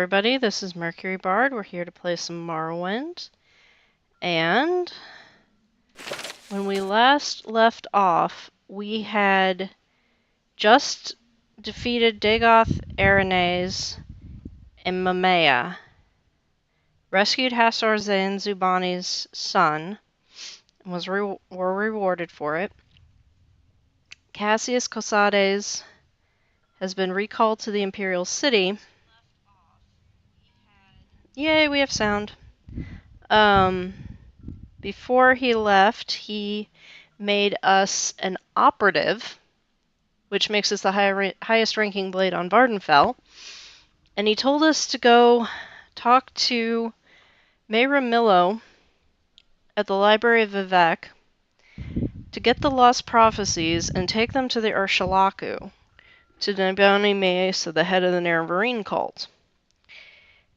everybody, this is Mercury Bard. We're here to play some Morrowind. And when we last left off, we had just defeated Dagoth, Arenes, and Mamea, rescued Hasor Zanzubani's son, and were rewarded for it. Cassius Cosades has been recalled to the Imperial city. Yay, we have sound. Before he left, he made us an operative, which makes us the highest ranking blade on Vardenfell. And he told us to go talk to Mayra Millo at the Library of Vivek to get the Lost Prophecies and take them to the Urshalaku, to Nebani Mesa, the head of the Nerevarine cult.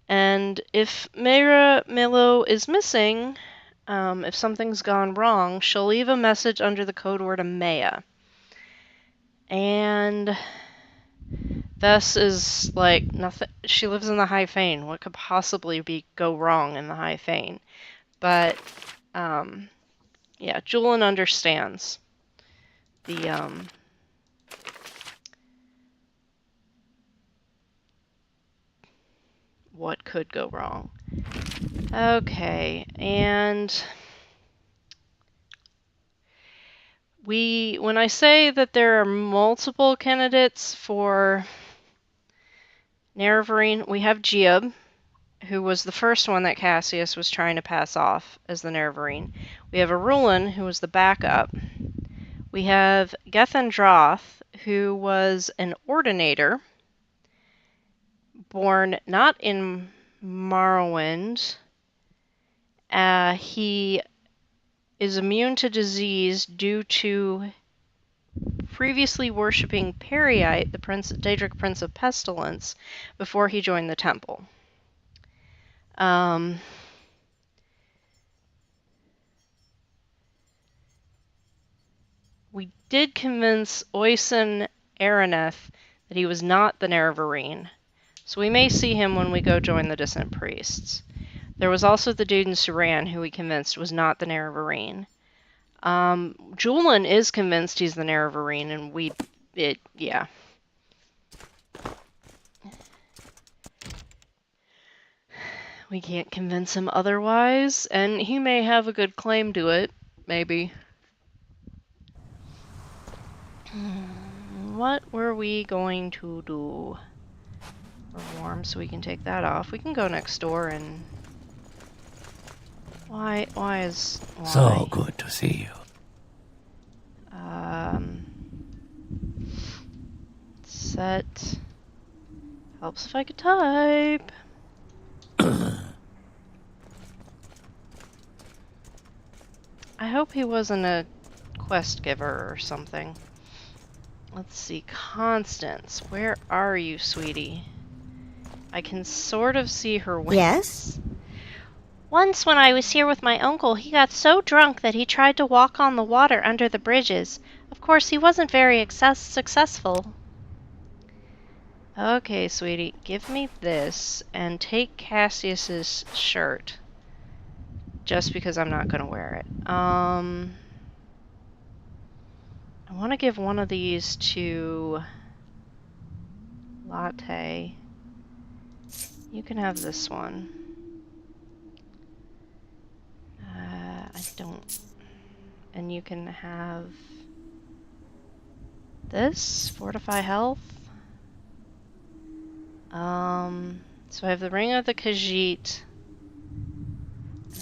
And if Mayra Millo is missing, if something's gone wrong, she'll leave a message under the code word Amaya. And Vess is like nothing. She lives in the High Fane. What could possibly go wrong in the High Fane? But yeah, Julian understands the what could go wrong. Okay, and when I say that there are multiple candidates for Nerevarine, we have Giab, who was the first one that Cassius was trying to pass off as the Nerevarine. We have Arulin, who was the backup. We have Gethendroth, who was an ordinator, born not in Morrowind. He is immune to disease due to previously worshipping Periite, the Daedric Prince of Pestilence, before he joined the temple. We did convince Oisin Araneth that he was not the Nerevarine, so we may see him when we go join the Distant Priests. There was also the dude in Suran who we convinced was not the Nerevarine. Julian is convinced he's the Nerevarine, and yeah. We can't convince him otherwise, and he may have a good claim to it, maybe. What were we going to do? We're warm, so we can take that off. We can go next door and... Why? So good to see you. Set. Helps if I could type. I hope he wasn't a quest giver or something. Let's see, Constance, where are you, sweetie? I can sort of see her wings. Yes? Once when I was here with my uncle, he got so drunk that he tried to walk on the water under the bridges. Of course, he wasn't very successful. Okay, sweetie, give me this and take Cassius's shirt. Just because I'm not going to wear it. I want to give one of these to Latte. You can have this one. I don't... And you can have this, Fortify Health. So I have the Ring of the Khajiit.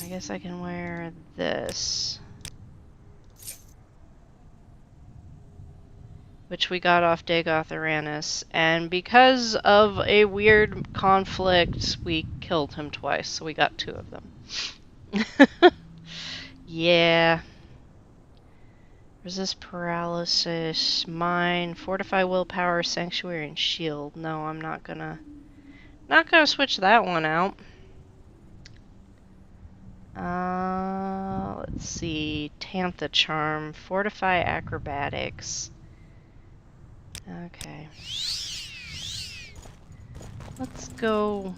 I guess I can wear this, which we got off Dagoth Arenes, and because of a weird conflict, we killed him twice, so we got 2 of them. Yeah. Resist paralysis, mine, fortify willpower, sanctuary, and shield. No, I'm not gonna switch that one out. Let's see, Tantha Charm, fortify acrobatics. Okay. Let's go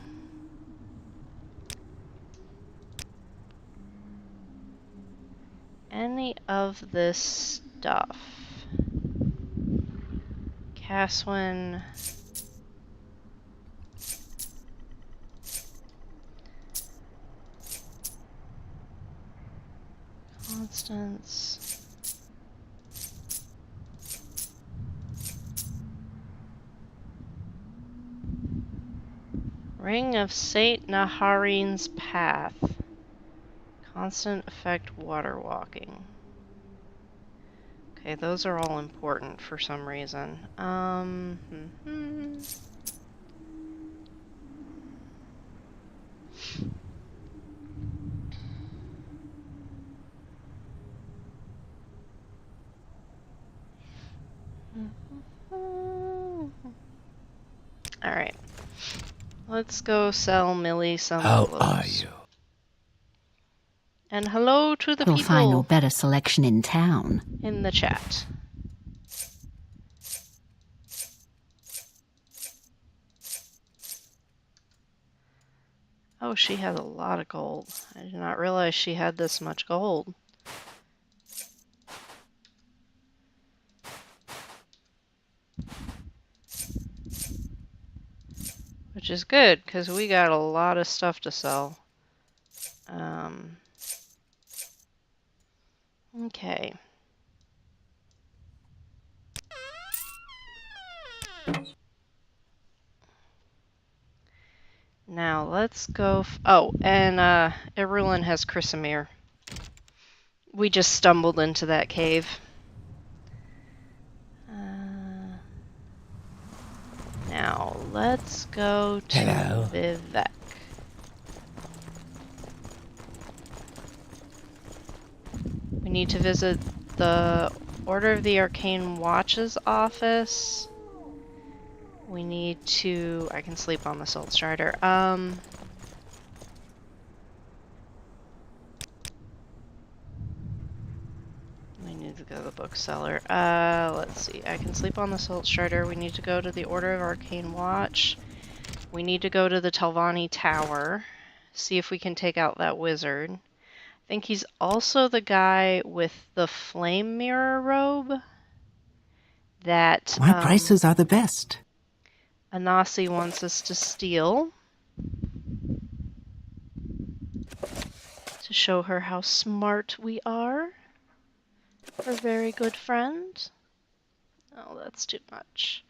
any of this stuff. Caswin. Constance. Ring of Saint Naharine's Path. Constant effect water walking. Okay, those are all important for some reason. Alright. Let's go sell Millie some How clothes. are you? And hello to the You'll find no people better selection in town. in the chat. Oh, she has a lot of gold. I did not realize she had this much gold. Which is good, because we got a lot of stuff to sell. Okay. Now, let's go... oh, and Irulan has Chrysamere. We just stumbled into that cave. Now, let's go to Hello. Vivek. We need to visit the Order of the Arcane Watch's office. We need to... I can sleep on the Salt Strider. We need to go to the bookseller. Let's see. I can sleep on the Salt Strider. We need to go to the Order of Arcane Watch. We need to go to the Telvanni Tower. See if we can take out that wizard. I think he's also the guy with the flame mirror robe that My prices are the best. Anasi wants us to steal to show her how smart we are. Her very good friend. Oh, that's too much.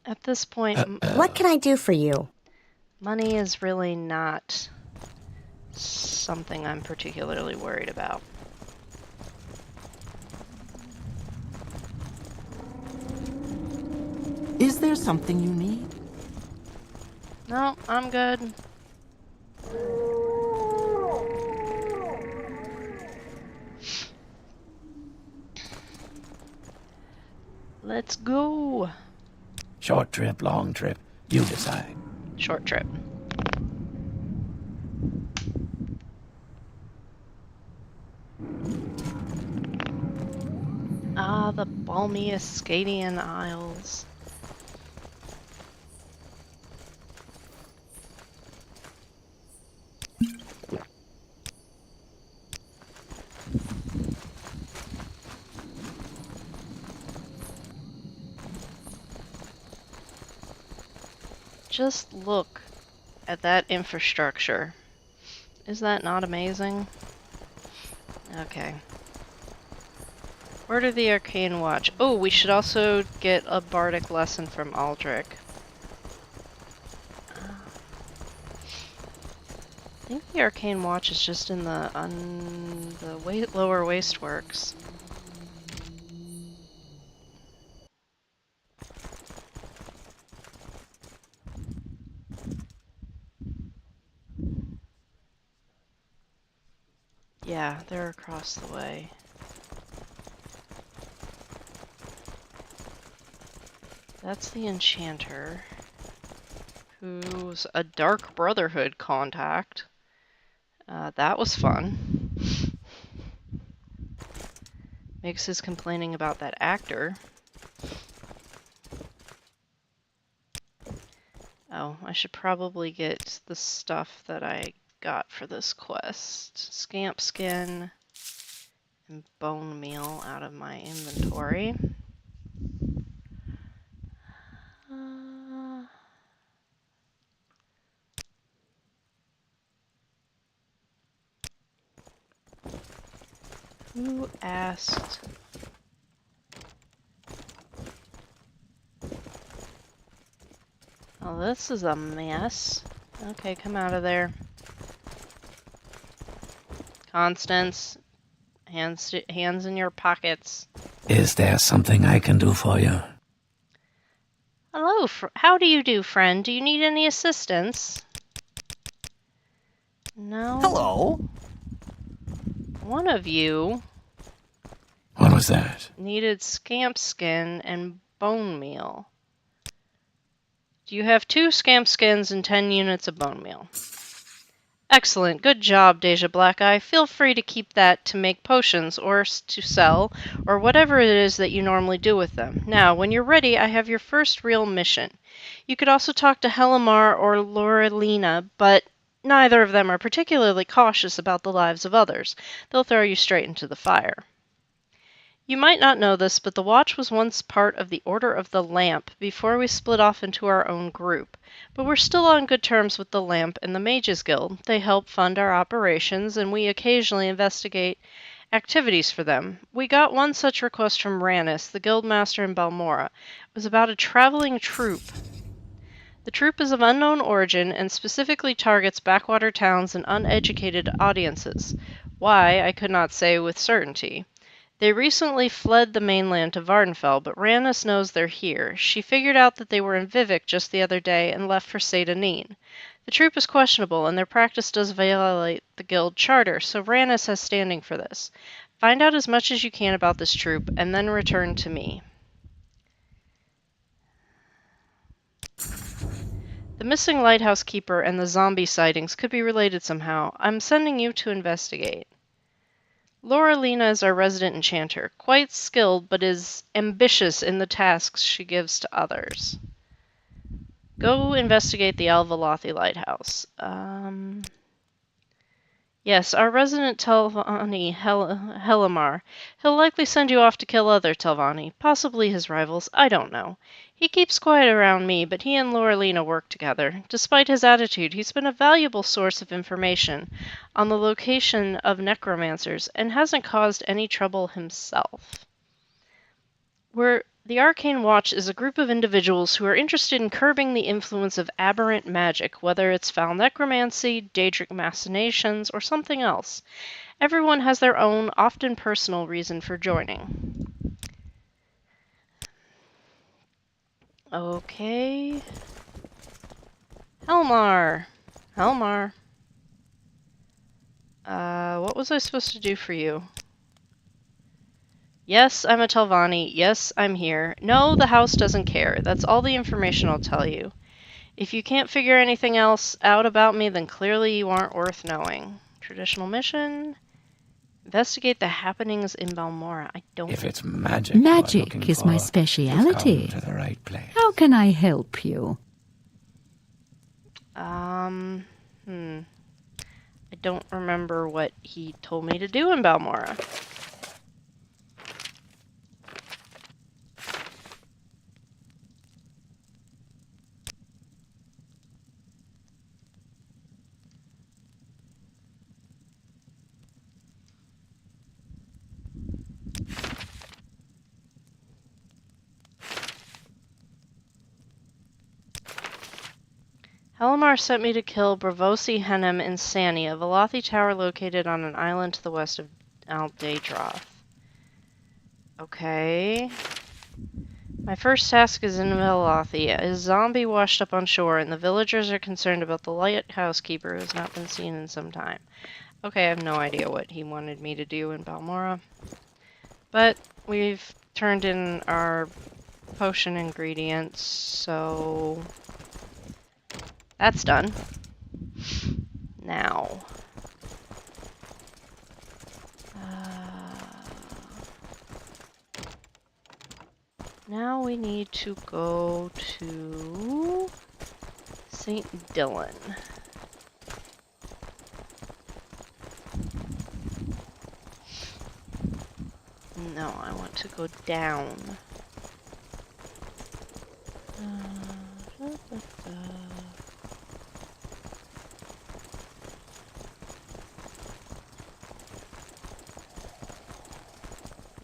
At this point, What can I do for you? money is really not something I'm particularly worried about. Is there something you need? No, I'm good. Let's go. Short trip, long trip. You decide. Short trip. Ah, the balmy Ascadian Isles. Just look at that infrastructure. Is that not amazing? Okay. Order the Arcane Watch. Oh, we should also get a bardic lesson from Aldrich. I think the Arcane Watch is just in the lower wasteworks. Yeah, they're across the way. That's the enchanter, who's a Dark Brotherhood contact. That was fun. Makes his complaining about that actor. Oh, I should probably get the stuff that I got for this quest. Scamp skin and bone meal out of my inventory. Who asked? Oh, this is a mess. Okay, come out of there. Constance, hands in your pockets. Is there something I can do for you? Hello, how do you do, friend? Do you need any assistance? No. Hello. One of you What was that? needed scamp skin and bone meal. Do you have 2 scamp skins and 10 units of bone meal? Excellent. Good job, Dacia Blackeye. Feel free to keep that to make potions or to sell, or whatever it is that you normally do with them. Now, when you're ready, I have your first real mission. You could also talk to Helimar or Laurelina, but neither of them are particularly cautious about the lives of others. They'll throw you straight into the fire. You might not know this, but the Watch was once part of the Order of the Lamp before we split off into our own group. But we're still on good terms with the Lamp and the Mages Guild. They help fund our operations, and we occasionally investigate activities for them. We got one such request from Rannis, the Guildmaster in Balmora. It was about a traveling troupe. The troupe is of unknown origin and specifically targets backwater towns and uneducated audiences. Why, I could not say with certainty. They recently fled the mainland to Vardenfell, but Rannis knows they're here. She figured out that they were in Vivec just the other day and left for Seyda-Neen. The troop is questionable, and their practice does violate the guild charter, so Rannis has standing for this. Find out as much as you can about this troop, and then return to me. The missing lighthouse keeper and the zombie sightings could be related somehow. I'm sending you to investigate. Laurelina is our resident enchanter, quite skilled, but is ambitious in the tasks she gives to others. Go investigate the Alvalathi lighthouse. Yes, our resident Telvanni, Helimar. He'll likely send you off to kill other Telvanni, possibly his rivals, I don't know. He keeps quiet around me, but he and Laurelina work together. Despite his attitude, he's been a valuable source of information on the location of necromancers and hasn't caused any trouble himself. The Arcane Watch is a group of individuals who are interested in curbing the influence of aberrant magic, whether it's foul necromancy, Daedric machinations, or something else. Everyone has their own, often personal reason for joining. Okay. Helmar. What was I supposed to do for you? Yes, I'm a Telvanni. Yes, I'm here. No, the house doesn't care. That's all the information I'll tell you. If you can't figure anything else out about me, then clearly you aren't worth knowing. Traditional mission? Investigate the happenings in Balmora. I don't... If it's magic Magic is my you've speciality. come to the right place. How can I help you? I don't remember what he told me to do in Balmora. Helimar sent me to kill Bravosi Henem in Sani, a Velothi tower located on an island to the west of Aldaedroth. Okay. My first task is in Velothi. A zombie washed up on shore, and the villagers are concerned about the lighthouse keeper who has not been seen in some time. Okay, I have no idea what he wanted me to do in Balmora. But we've turned in our potion ingredients, so that's done. Now, now we need to go to St. Dylan. No, I want to go down.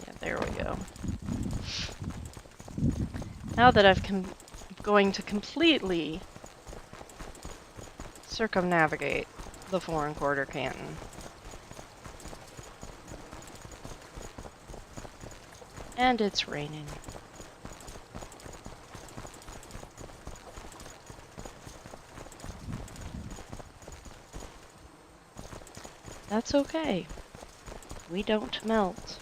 Yeah, there we go. Now that I've going to completely circumnavigate the foreign quarter canton. And it's raining. That's okay. We don't melt.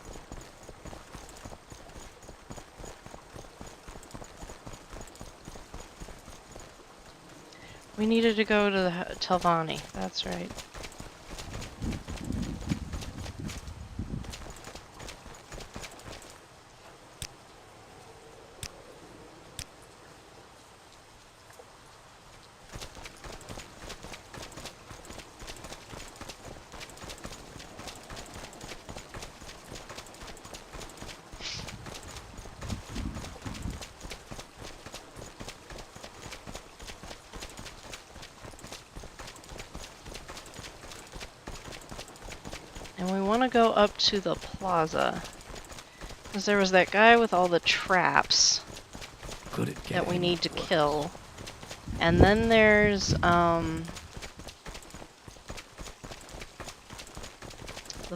We needed to go to the Telvanni. That's right. And we want to go up to the plaza. Because there was that guy with all the traps Good at that we getting need to work. kill. And then there's, the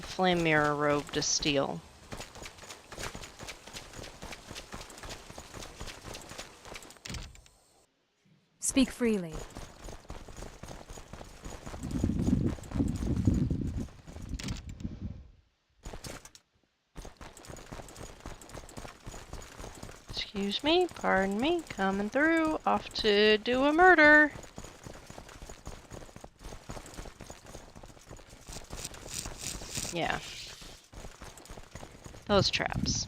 flame mirror robe to steal. Speak freely. Excuse me, pardon me, coming through, off to do a murder. Yeah. Those traps.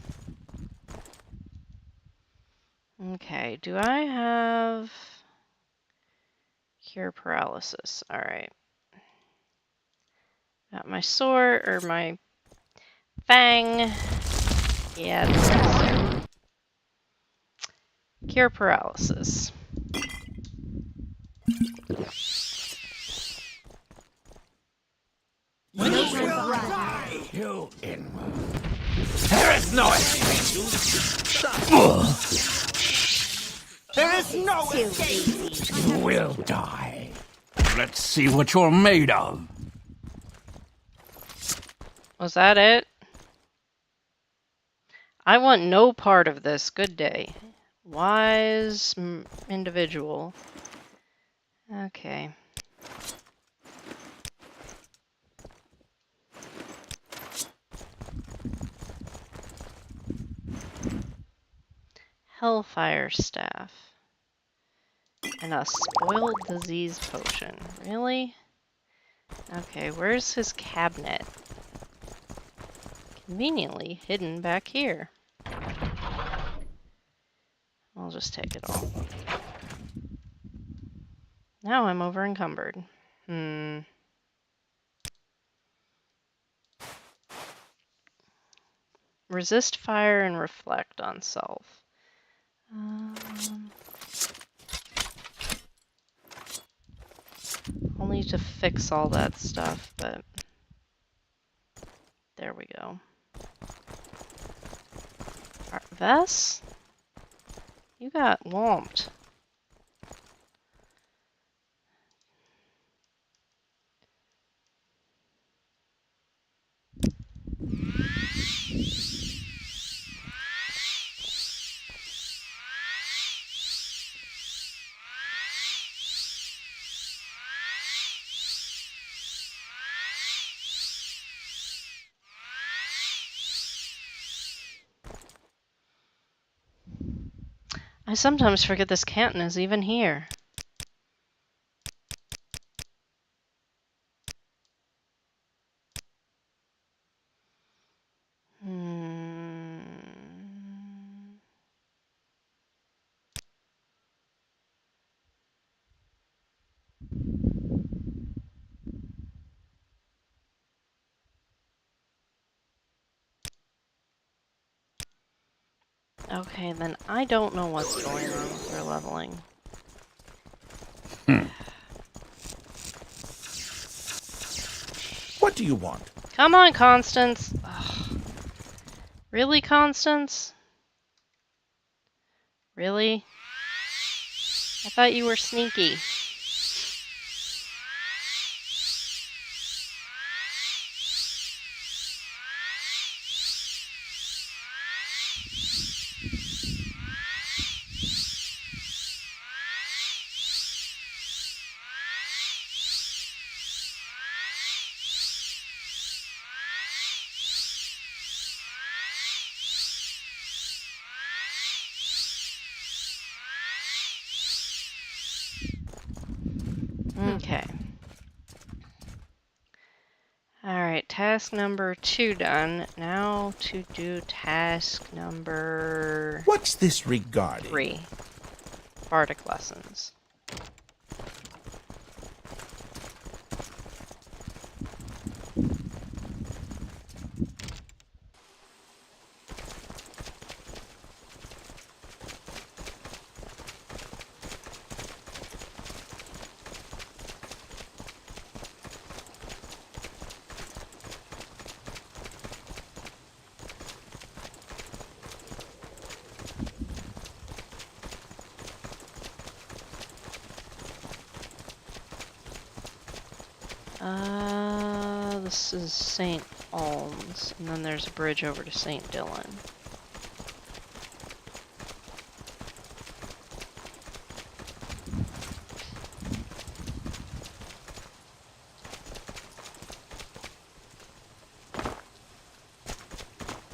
Okay, do I have cure paralysis? Alright. Got my sword, or my fang. Yeah, this is cure paralysis. You inward. There is no escape. There is no escape. You will die. Let's see what you're made of. Was that it? I want no part of this. Good day. Wise individual. Okay. Hellfire staff. And a spoiled disease potion. Really? Okay, where's his cabinet? Conveniently hidden back here. I'll just take it all. Now I'm over encumbered. Resist fire and reflect on self. I'll need to fix all that stuff, but there we go. Vess? You got whomped. I sometimes forget this Canton is even here. Okay, then I don't know what's going on with their leveling. What do you want? Come on, Constance! Ugh. Really, Constance? Really? I thought you were sneaky. Okay. Alright, task number 2 done. Now to do task number What's this regarding? 3. Bardic lessons. This is St. Alms, and then there's a bridge over to St. Dylan.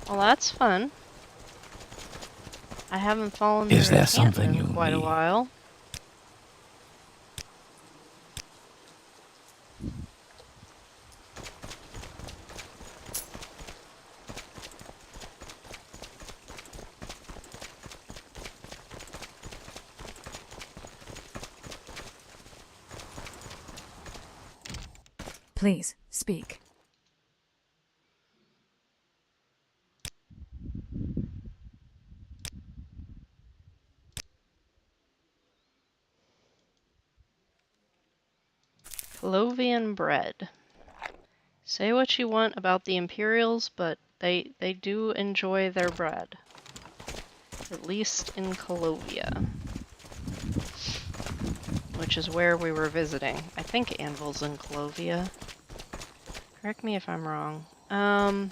Well, that's fun. I haven't fallen through Is there a something canyon in you quite a need? while. Please, speak. Clovian bread. Say what you want about the Imperials, but they do enjoy their bread. At least in Colovia. Which is where we were visiting. I think Anvil's in Colovia. Correct me if I'm wrong. Now,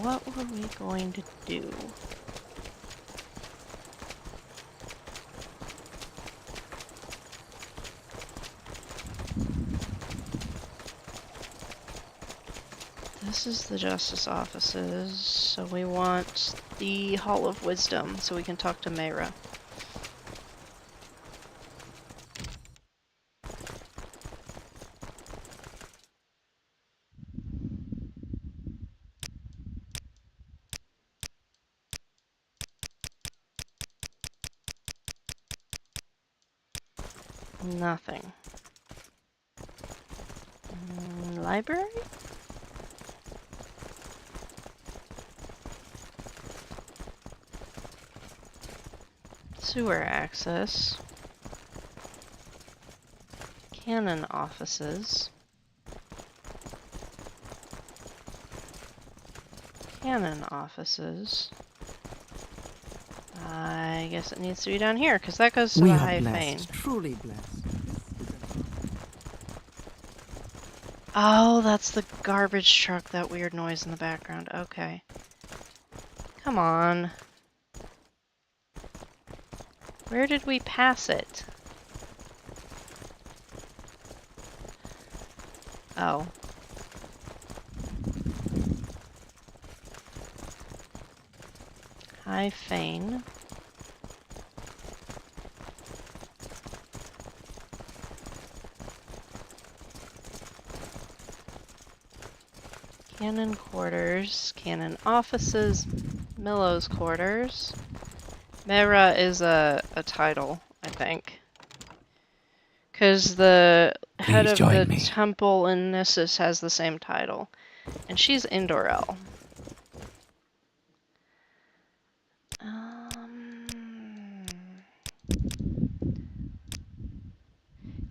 what were we going to do? This is the Justice offices, so we want the Hall of Wisdom so we can talk to Mayra. Nothing. Library? Sewer access. Cannon offices. Cannon offices. I guess it needs to be down here, because that goes to We the are High blessed, Fane. truly blessed. Oh, that's the garbage truck, that weird noise in the background. Okay. Come on. Where did we pass it? Oh. High Fane. Cannon quarters, cannon offices, Millow's quarters. Mera is a title, I think. Because the head Please of join the me. temple in Nissus has the same title. And she's Indorel.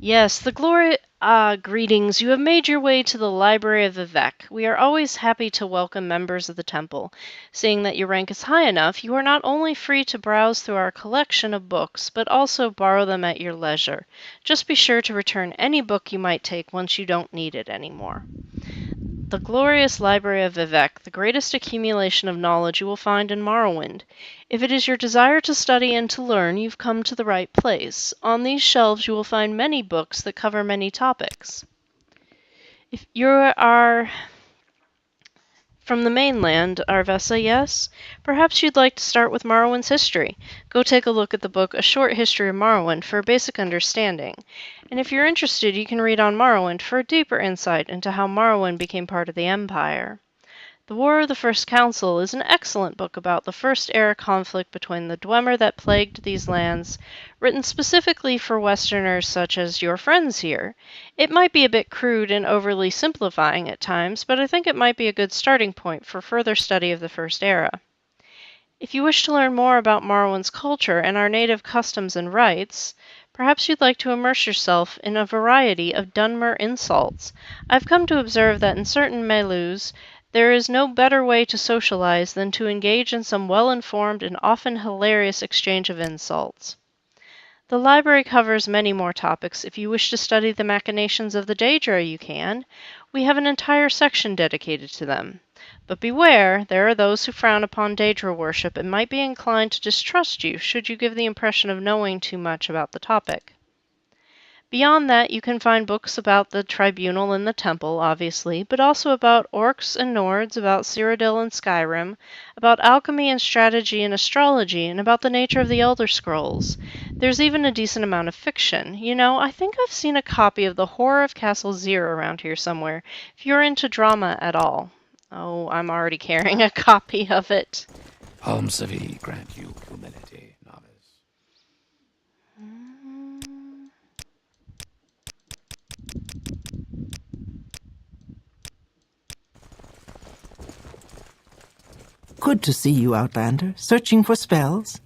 Yes, the glory. Greetings. You have made your way to the Library of Vivek. We are always happy to welcome members of the temple. Seeing that your rank is high enough, you are not only free to browse through our collection of books, but also borrow them at your leisure. Just be sure to return any book you might take once you don't need it anymore. The glorious Library of Vivek, the greatest accumulation of knowledge you will find in Morrowind. If it is your desire to study and to learn, you've come to the right place. On these shelves you will find many books that cover many topics. If you are from the mainland, Arvessa, yes? Perhaps you'd like to start with Morrowind's history. Go take a look at the book A Short History of Morrowind for a basic understanding. And if you're interested, you can read on Morrowind for a deeper insight into how Morrowind became part of the Empire. The War of the First Council is an excellent book about the First Era conflict between the Dwemer that plagued these lands, written specifically for Westerners such as your friends here. It might be a bit crude and overly simplifying at times, but I think it might be a good starting point for further study of the First Era. If you wish to learn more about Morrowind's culture and our native customs and rites, perhaps you'd like to immerse yourself in a variety of Dunmer insults. I've come to observe that in certain milieux, there is no better way to socialize than to engage in some well-informed and often hilarious exchange of insults. The library covers many more topics. If you wish to study the machinations of the Daedra, you can. We have an entire section dedicated to them. But beware, there are those who frown upon Daedra worship and might be inclined to distrust you should you give the impression of knowing too much about the topic. Beyond that, you can find books about the Tribunal and the Temple, obviously, but also about orcs and Nords, about Cyrodiil and Skyrim, about alchemy and strategy and astrology, and about the nature of the Elder Scrolls. There's even a decent amount of fiction. You know, I think I've seen a copy of The Horror of Castle Zir around here somewhere, if you're into drama at all. Oh, I'm already carrying a copy of it. Palm Savi grant you humility, novice. Good to see you, Outlander. Searching for spells?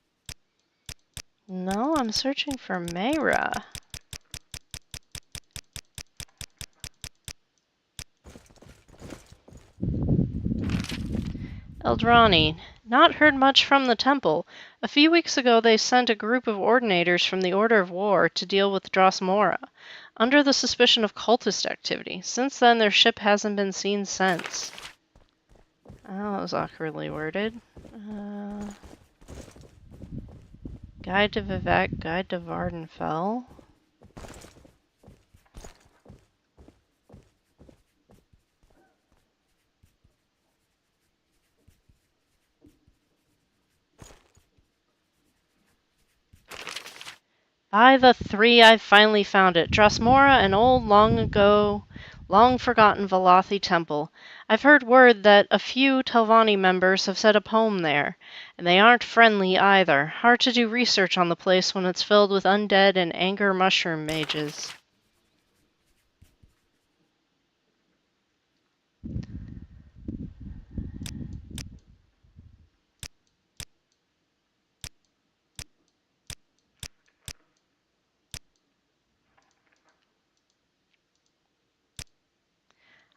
No, I'm searching for Mera. Eldrani. Not heard much from the temple. A few weeks ago they sent a group of ordinators from the Order of War to deal with Drosmora, under the suspicion of cultist activity. Since then their ship hasn't been seen since. Oh, that was awkwardly worded. Guide to Vivek, Guide to Vardenfell. By the three, I've finally found it. Drosmora, an old, long-forgotten Velothi temple. I've heard word that a few Telvanni members have set up home there, and they aren't friendly either. Hard to do research on the place when it's filled with undead and anger mushroom mages.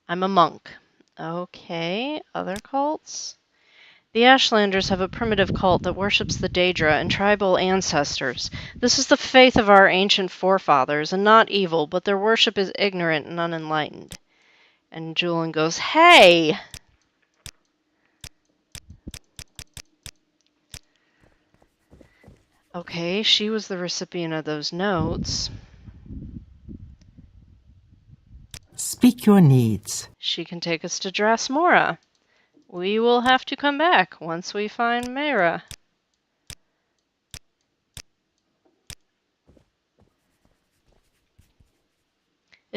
I'm a monk. Okay, other cults? The Ashlanders have a primitive cult that worships the Daedra and tribal ancestors. This is the faith of our ancient forefathers, and not evil, but their worship is ignorant and unenlightened. And Julian goes, "Hey!" Okay, she was the recipient of those notes. Speak your needs. She can take us to Drasmora. We will have to come back once we find Mera.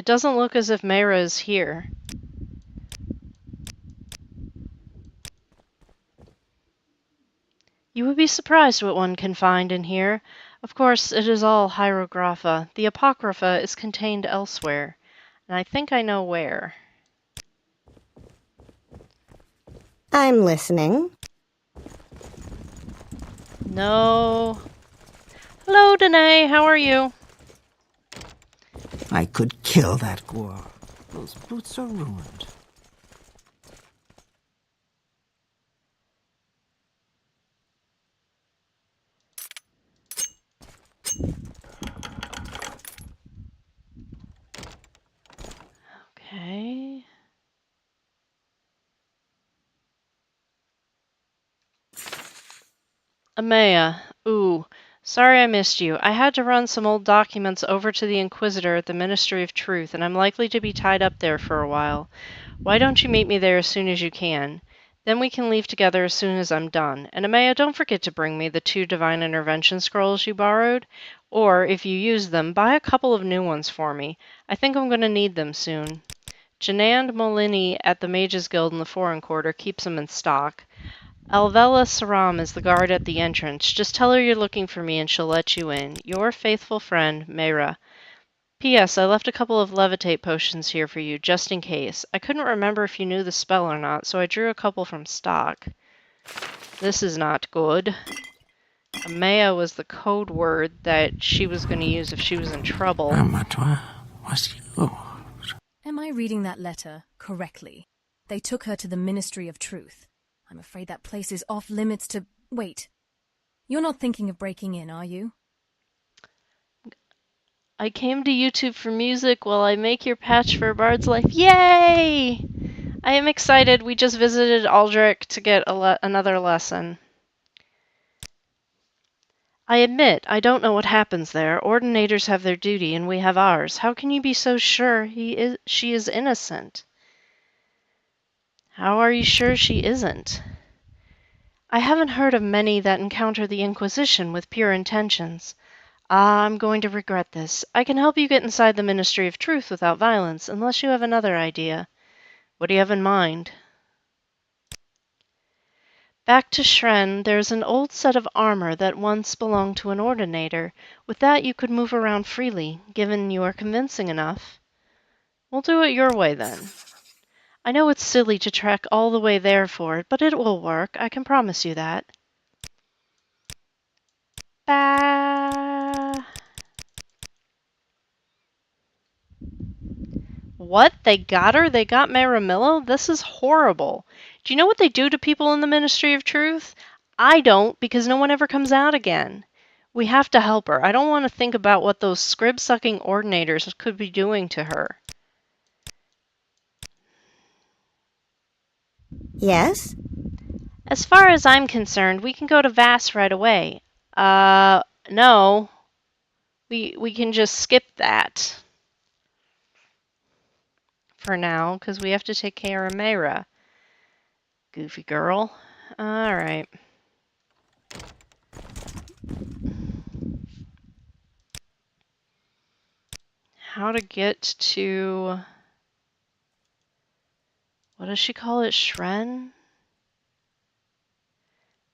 It doesn't look as if Mayra is here. You would be surprised what one can find in here. Of course, it is all hieroglypha. The Apocrypha is contained elsewhere, and I think I know where. I'm listening. No. Hello, Danae. How are you? I could kill that Gwar. Those boots are ruined. Okay. Amaya. Ooh. Sorry I missed you. I had to run some old documents over to the Inquisitor at the Ministry of Truth, and I'm likely to be tied up there for a while. Why don't you meet me there as soon as you can? Then we can leave together as soon as I'm done. And Amaya, don't forget to bring me the 2 Divine Intervention scrolls you borrowed. Or, if you use them, buy a couple of new ones for me. I think I'm going to need them soon. Janand Molini at the Mages Guild in the Foreign Quarter keeps them in stock. Alvela Saram is the guard at the entrance. Just tell her you're looking for me and she'll let you in. Your faithful friend, Mayra. P.S. I left a couple of levitate potions here for you, just in case. I couldn't remember if you knew the spell or not, so I drew a couple from stock. This is not good. Amaya was the code word that she was going to use if she was in trouble. Amatwa was you. Am I reading that letter correctly? They took her to the Ministry of Truth. I'm afraid that place is off limits to... Wait. You're not thinking of breaking in, are you? I came to YouTube for music while I make your patch for a bard's life. Yay! I am excited. We just visited Aldrich to get another lesson. I admit, I don't know what happens there. Ordinators have their duty and we have ours. How can you be so sure she is innocent? How are you sure she isn't? I haven't heard of many that encounter the Inquisition with pure intentions. Ah, I'm going to regret this. I can help you get inside the Ministry of Truth without violence, unless you have another idea. What do you have in mind? Back to Shren, there's an old set of armor that once belonged to an ordinator. With that you could move around freely, given you are convincing enough. We'll do it your way, then. I know it's silly to trek all the way there for it, but it will work. I can promise you that. Bah. What? They got her? They got Maramillo? This is horrible. Do you know what they do to people in the Ministry of Truth? I don't, because no one ever comes out again. We have to help her. I don't want to think about what those scrib-sucking ordinators could be doing to her. Yes? As far as I'm concerned, we can go to Vass right away. No. We can just skip that. For now, because we have to take care of Mayra. Goofy girl. Alright. How to get to... What does she call it? Shren?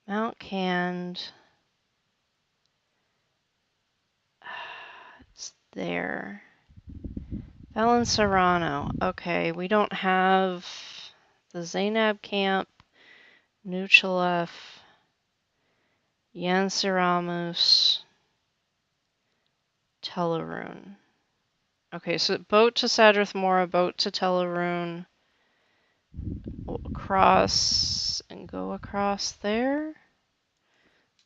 Mount Cand. It's there. Valen Serrano. Okay, we don't have the Zainab camp, Nuchalef, Yansiramus, Telarune. Okay, so boat to Sadrith Mora, boat to Telarune. Across and go across there.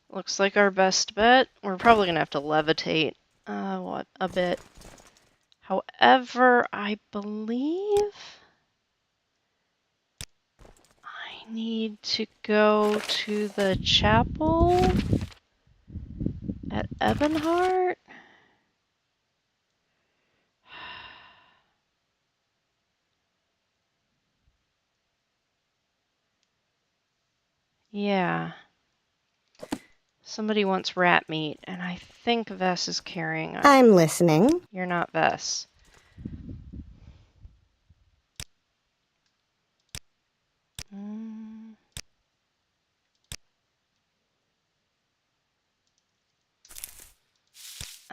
Looks like our best bet. We're probably gonna have to levitate a bit. However, I believe I need to go to the chapel at Ebonheart. Yeah. Somebody wants rat meat, and I think Vess is carrying it. I'm listening. You're not Vess.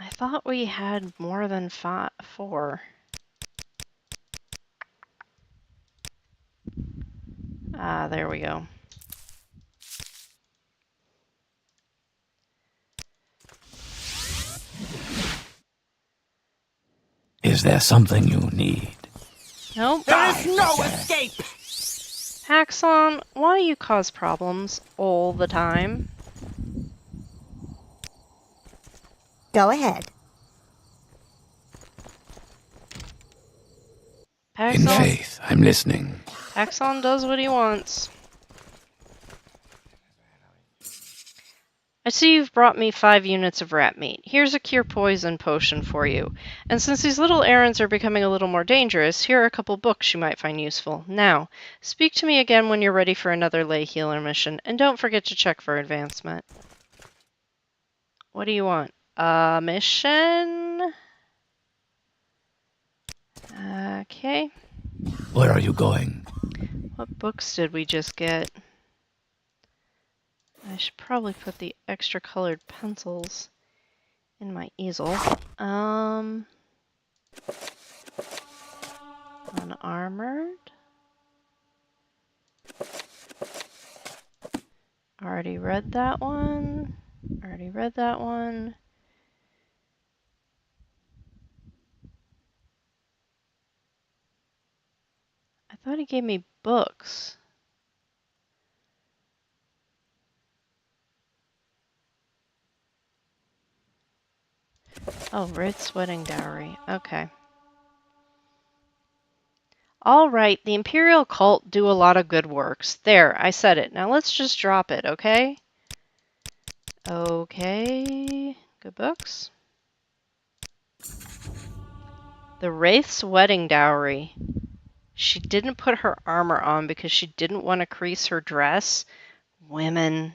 I thought we had more than 4. Ah, there we go. Is there something you need? Nope. There is no escape! Paxson, why you cause problems all the time? Go ahead. In faith, I'm listening. Paxson does what he wants. I see you've brought me 5 units of rat meat. Here's a cure poison potion for you. And since these little errands are becoming a little more dangerous, here are a couple books you might find useful. Now, speak to me again when you're ready for another lay healer mission, and don't forget to check for advancement. What do you want? A mission? Okay. Where are you going? What books did we just get? I should probably put the extra colored pencils in my easel. Unarmored. Already read that one. Already read that one. I thought he gave me books. Oh, Wraith's wedding dowry. Okay. Alright, the Imperial cult do a lot of good works. There, I said it. Now let's just drop it, okay? Okay. Good books. The Wraith's wedding dowry. She didn't put her armor on because she didn't want to crease her dress. Women.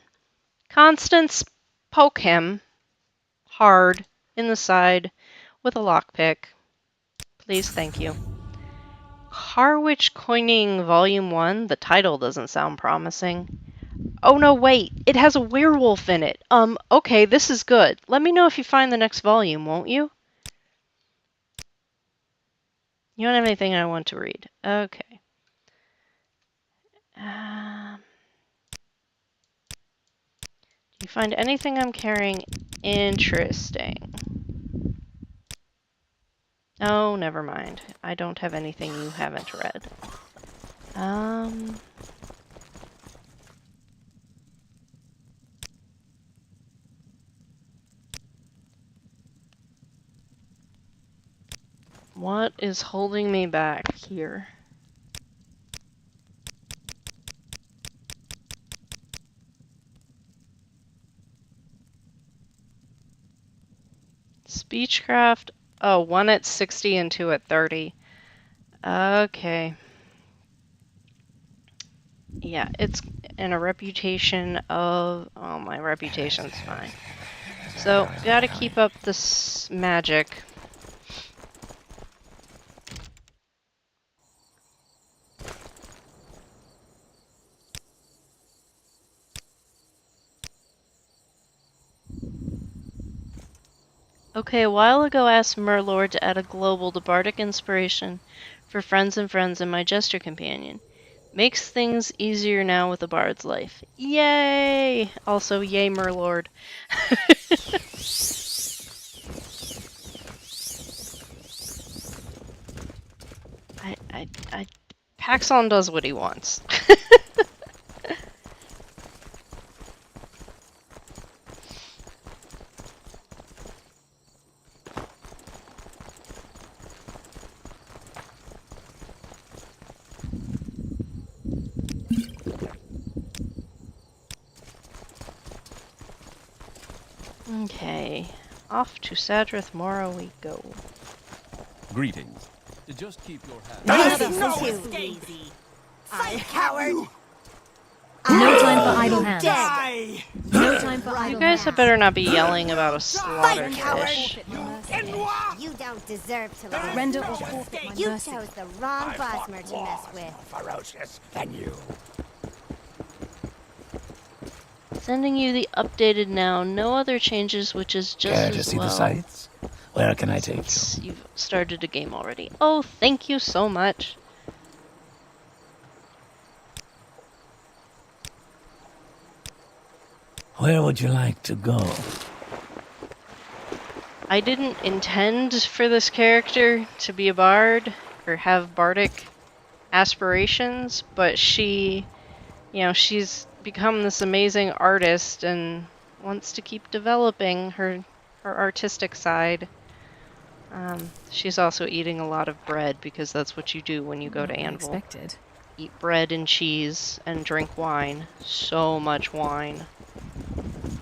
Constance, poke him hard in the side with a lockpick. Please, thank you. Harwich Coining Volume 1. The title doesn't sound promising. Oh no, wait. It has a werewolf in it. Okay, this is good. Let me know if you find the next volume, won't you? You don't have anything I want to read. Okay. Do you find anything I'm carrying interesting? Oh, never mind. I don't have anything you haven't read. What is holding me back here? Speechcraft. Oh, 1 at 60 and 2 at 30. Okay. Yeah, it's in a reputation of... Oh, my reputation's fine. So, gotta keep up this magic. Okay, a while ago I asked Merlord to add a global to bardic inspiration for friends and my jester companion. Makes things easier now with the bard's life. Yay! Also, yay Merlord. Paxson does what he wants. Okay, off to Sadrith Mora we go. Greetings. Just keep your hand. There is no escape! I coward! No time for idle hands. Die! No time for You idle guys had hands. better not be yelling about a slaughtered coward! fish. You don't deserve to live. Surrender or forfeit my You mercy. chose the wrong Bosmer to mess with. Ferocious than you. Sending you the updated now. No other changes, which is just Care to as see well. the sights? Where can I take you? Since you've started a game already. Oh, thank you so much. Where would you like to go? I didn't intend for this character to be a bard or have bardic aspirations, but she, she's become this amazing artist and wants to keep developing her artistic side. She's also eating a lot of bread because that's what you do when you go to Anvil. Expected. Eat bread and cheese and drink wine. So much wine.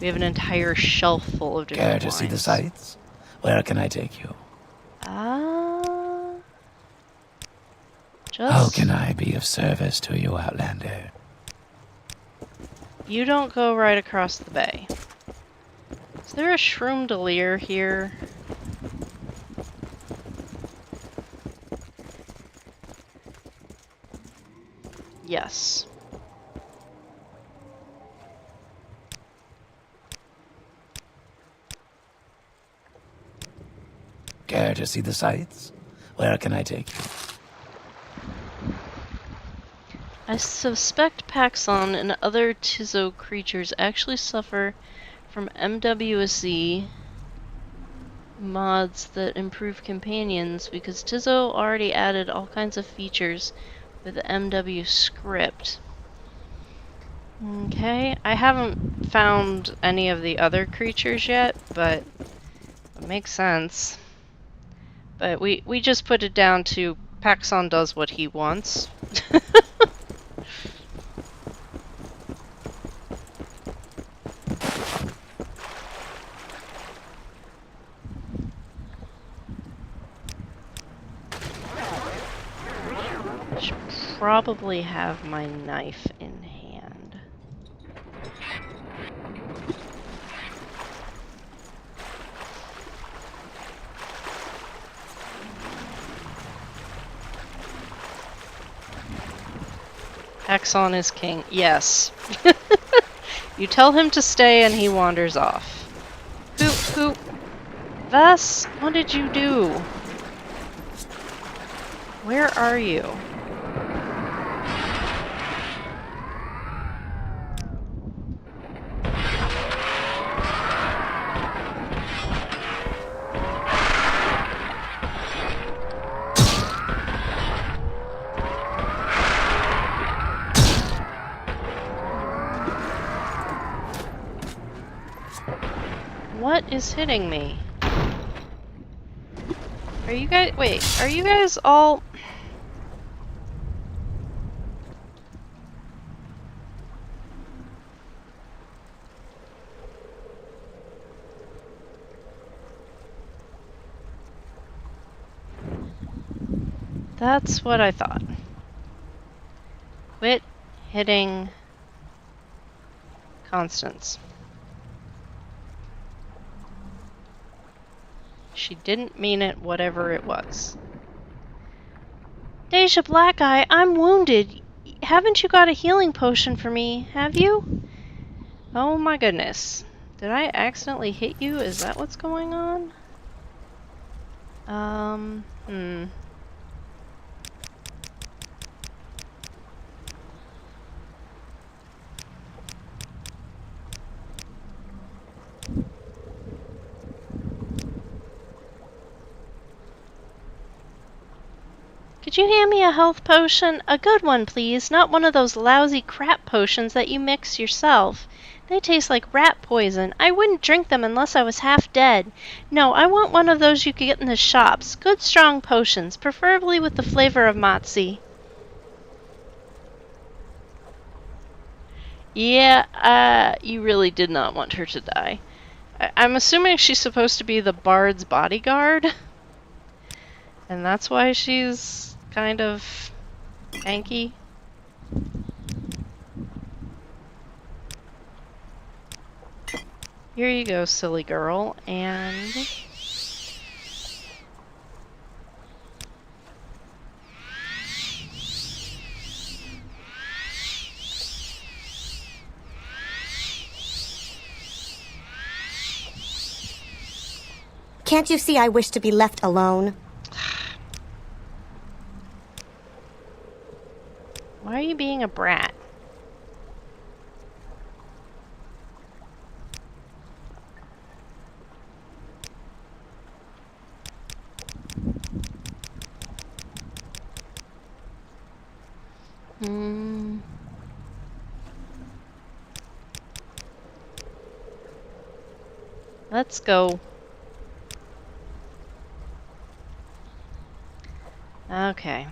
We have an entire shelf full of different Care to wines. see the sights? Where can I take you? Just... How can I be of service to you, Outlander? You don't go right across the bay. Is there a shroom delir here? Yes. Care to see the sights? Where can I take you? I suspect Paxson and other Tizo creatures actually suffer from MWSZ mods that improve companions because Tizo already added all kinds of features with the MW script. Okay, I haven't found any of the other creatures yet, but it makes sense. But we just put it down to Paxson does what he wants. Should probably have my knife in hand. Axon is king. Yes. You tell him to stay and he wanders off. Who? Vess, what did you do? Where are you? What is hitting me? Are you guys- wait, are you guys all- That's what I thought. Quit hitting Constance. She didn't mean it, whatever it was. Dacia Blackeye, I'm wounded. Haven't you got a healing potion for me, have you? Oh my goodness. Did I accidentally hit you? Is that what's going on? Could you hand me a health potion? A good one, please. Not one of those lousy crap potions that you mix yourself. They taste like rat poison. I wouldn't drink them unless I was half dead. No, I want one of those you could get in the shops. Good strong potions, preferably with the flavor of Motzi. Yeah, you really did not want her to die. I'm assuming she's supposed to be the bard's bodyguard. And that's why she's kind of tanky. Here you go, silly girl, and... Can't you see I wish to be left alone? Why are you being a brat? Let's go. Okay.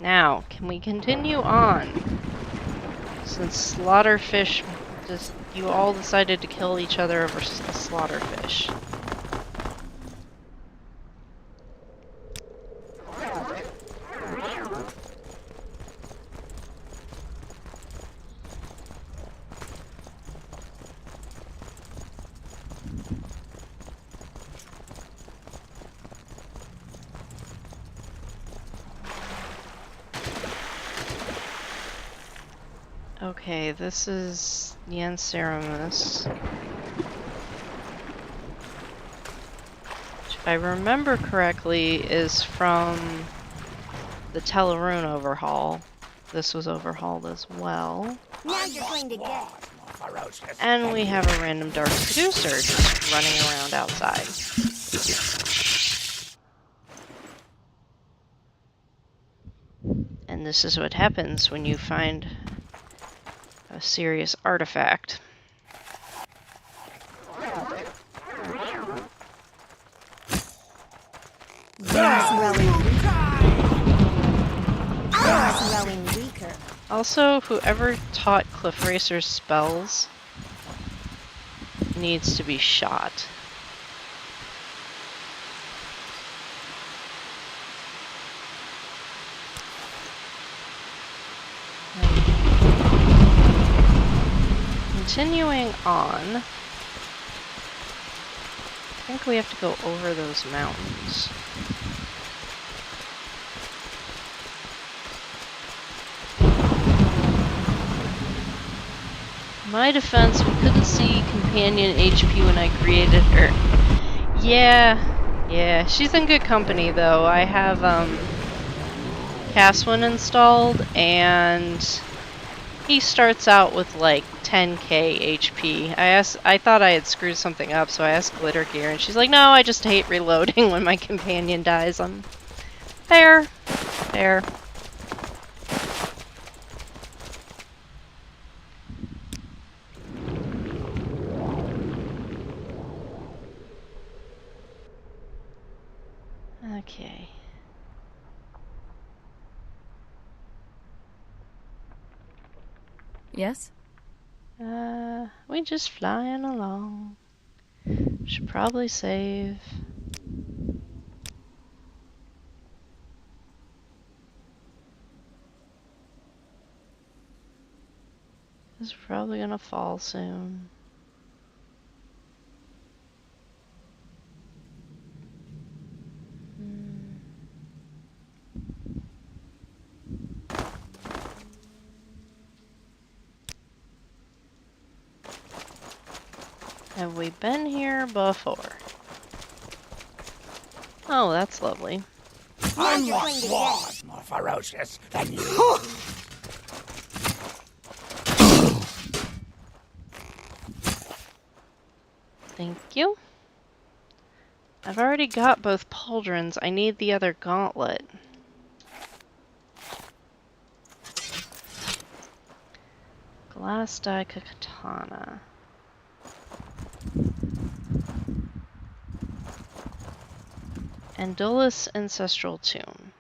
Now, can we continue on? Since slaughterfish, just you all decided to kill each other over slaughterfish. Okay, this is Yanceramus. Which, if I remember correctly, is from the Teleroon overhaul. This was overhauled as well. Now you're going to get. And we have a random Dark Seducer just running around outside. And this is what happens when you find a serious artifact. Growing weaker. Also, whoever taught Cliff Racer's spells needs to be shot. Continuing on, I think we have to go over those mountains. In my defense, we couldn't see companion HP when I created her. Yeah, she's in good company though. I have Caswin installed, and he starts out with like 10k HP. I thought I had screwed something up, so I asked Glitter Gear, and she's like, "No, I just hate reloading when my companion dies." I'm fair. Okay. Yes? We just flying along. Should probably save. It's probably gonna fall soon. Have we been here before? Oh, that's lovely. I'm far more ferocious than you. Thank you. I've already got both pauldrons. I need the other gauntlet. Glass die katana. Andolus Ancestral Tomb.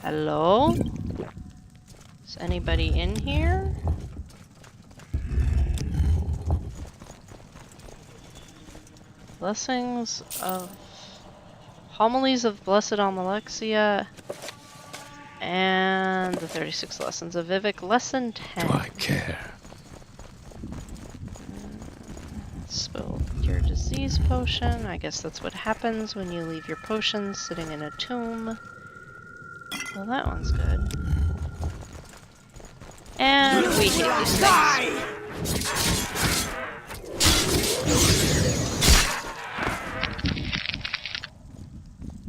Hello? Is anybody in here? Blessings of... Homilies of Blessed Almalexia and the 36 Lessons of Vivek. Lesson 10. Do I care? Spill your disease potion. I guess that's what happens when you leave your potions sitting in a tomb. Well, that one's good. And we hate these things.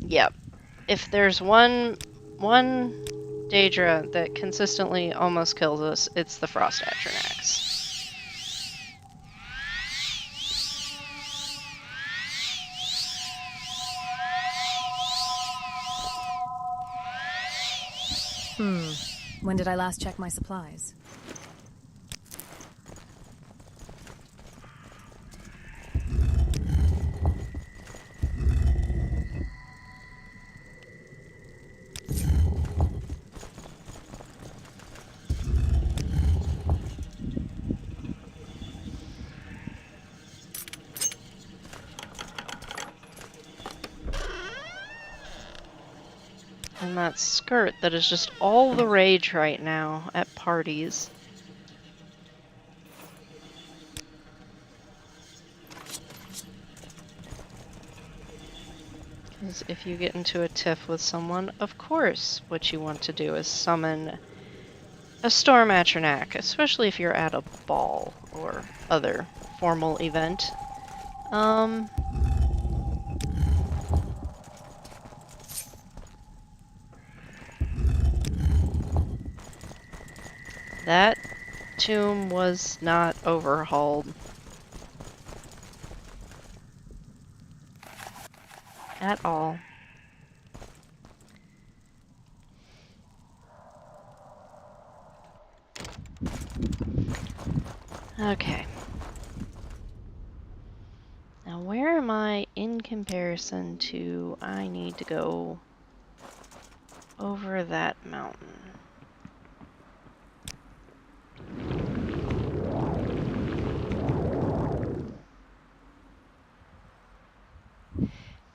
Yep. If there's one Daedra that consistently almost kills us, it's the Frost Atronax. When did I last check my supplies? And that skirt that is just all the rage right now at parties. Because if you get into a tiff with someone, of course what you want to do is summon a Storm Atronac, especially if you're at a ball or other formal event. That tomb was not overhauled. At all. Okay. Now where am I in comparison to I need to go over that mountain?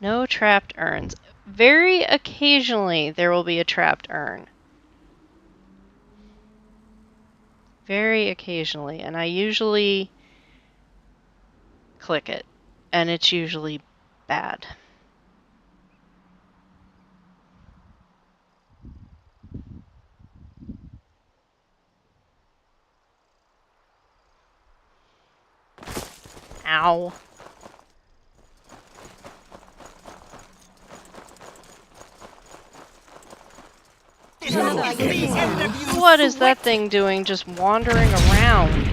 No trapped urns. Very occasionally there will be a trapped urn. Very occasionally, and I usually click it, and it's usually bad. Ow. What is that thing doing just wandering around?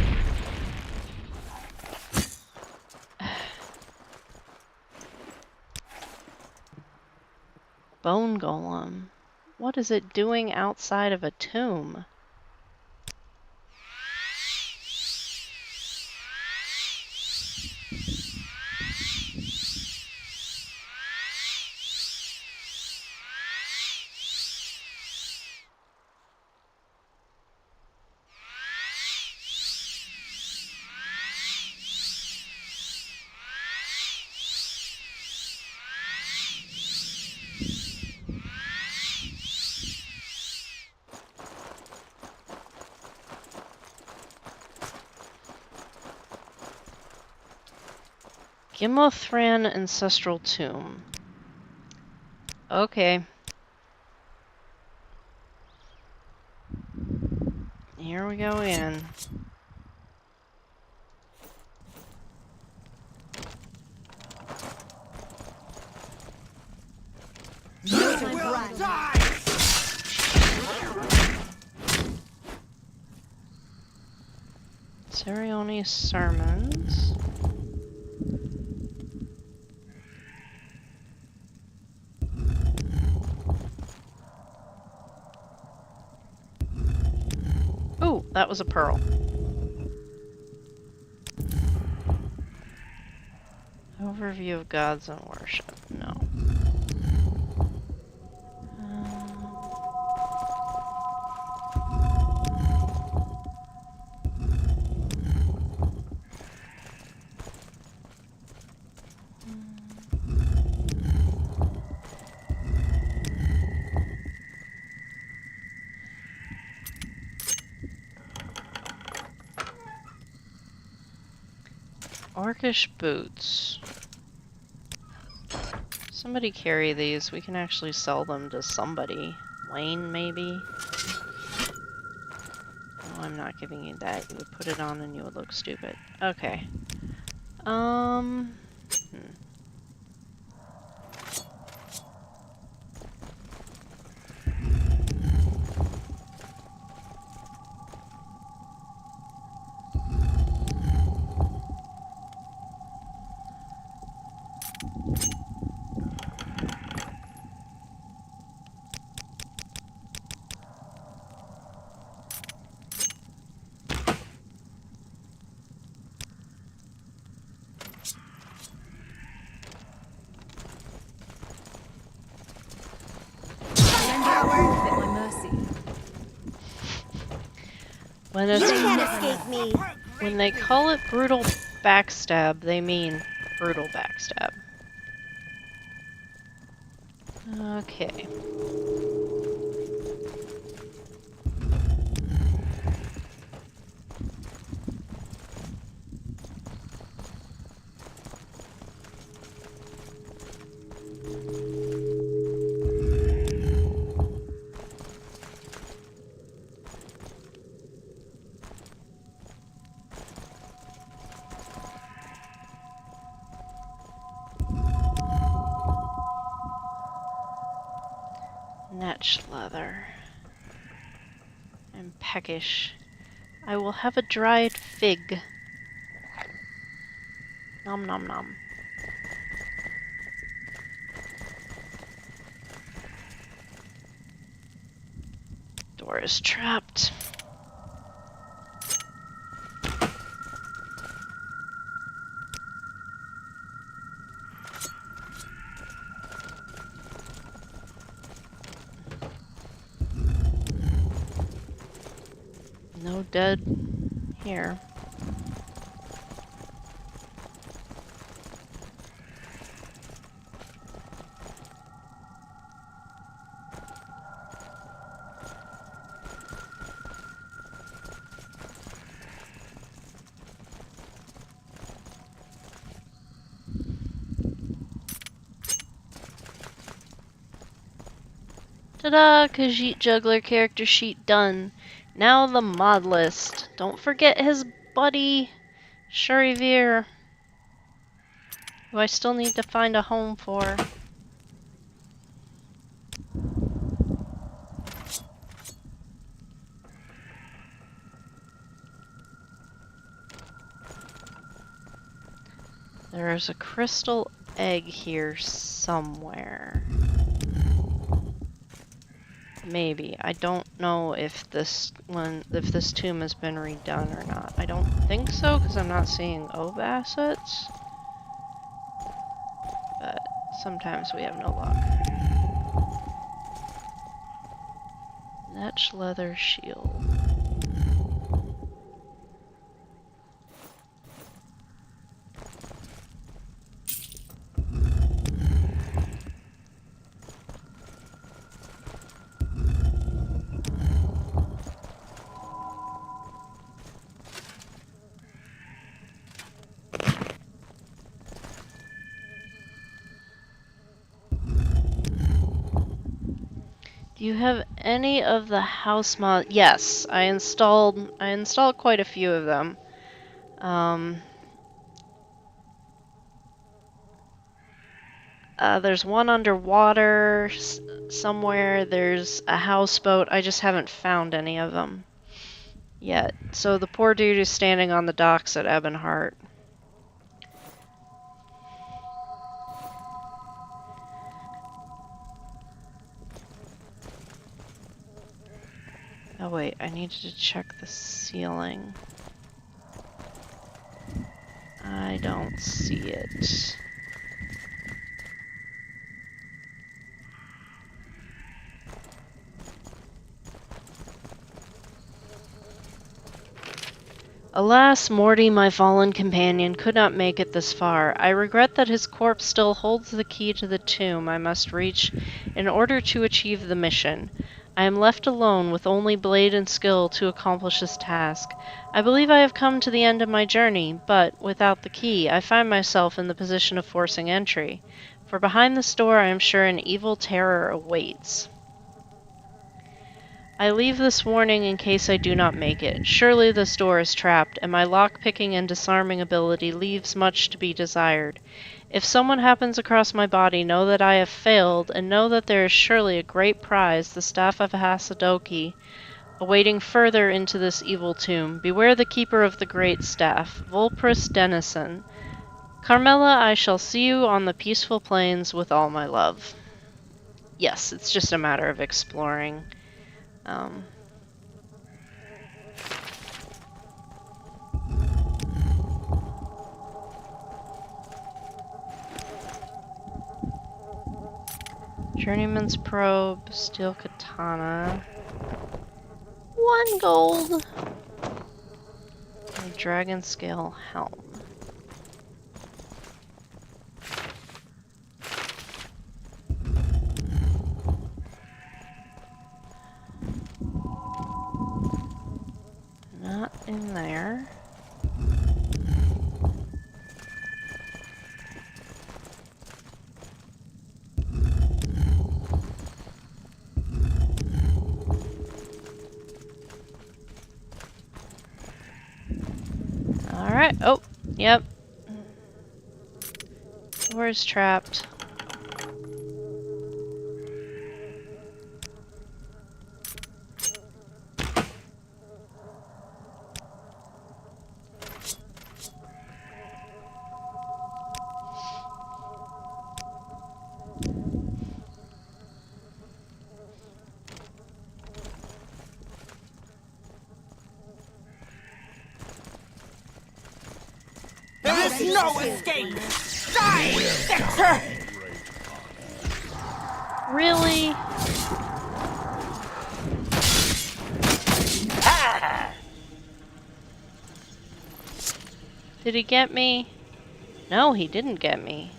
Bone golem. What is it doing outside of a tomb? Gimothran Ancestral Tomb. Okay. Here we go in. You will die! Cerione's Sermons. Ooh, that was a pearl. Overview of gods and worship. No. Orcish boots. Somebody carry these. We can actually sell them to somebody. Wayne, maybe? Oh, I'm not giving you that. You would put it on and you would look stupid. Okay. Hmm. At my mercy. When You it's can't escape me. when they call it brutal backstab, they mean brutal backstab. Okay. Netch leather. I'm peckish. I will have a dried fig. Nom nom nom. Door is trapped. No dead here. Ta-da! Khajiit Juggler character sheet done. Now the mod list. Don't forget his buddy, Shurivir, who I still need to find a home for. There's a crystal egg here somewhere. Maybe. I don't know if this tomb has been redone or not. I don't think so, because I'm not seeing OV assets. But sometimes we have no luck. Netch leather shield. Do you have any of the house mod? Yes, I installed quite a few of them. There's one underwater somewhere. There's a houseboat. I just haven't found any of them yet. So the poor dude is standing on the docks at Ebonheart. Oh wait, I needed to check the ceiling. I don't see it. Alas, Morty, my fallen companion, could not make it this far. I regret that his corpse still holds the key to the tomb I must reach in order to achieve the mission. I am left alone with only blade and skill to accomplish this task. I believe I have come to the end of my journey, but, without the key, I find myself in the position of forcing entry. For behind this door I am sure an evil terror awaits. I leave this warning in case I do not make it. Surely this door is trapped, and my lock-picking and disarming ability leaves much to be desired. If someone happens across my body, know that I have failed, and know that there is surely a great prize, the Staff of Hasadoki, awaiting further into this evil tomb. Beware the keeper of the great staff, Vulpris Dennison. Carmela, I shall see you on the peaceful plains with all my love. Yes, it's just a matter of exploring. Journeyman's probe, steel katana, 1 gold, and dragon scale helm. Not in there. Alright, oh, yep. Door is trapped. There is no escape! Die, Victor! Really? Did he get me? No, he didn't get me.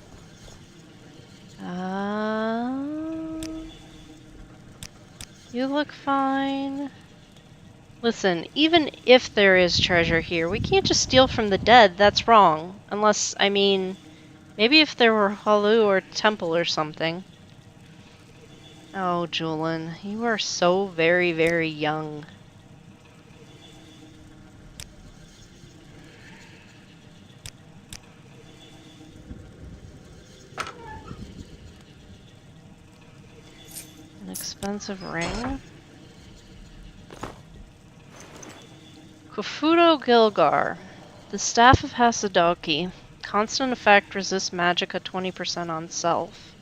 You look fine. Listen, even if there is treasure here, we can't just steal from the dead. That's wrong. Unless, I mean, maybe if there were Halu or temple or something. Oh, Julian, you are so very, very young. An expensive ring. Kofudo Gilgar. The Staff of Hasadoki. Constant effect resists magicka 20% on self.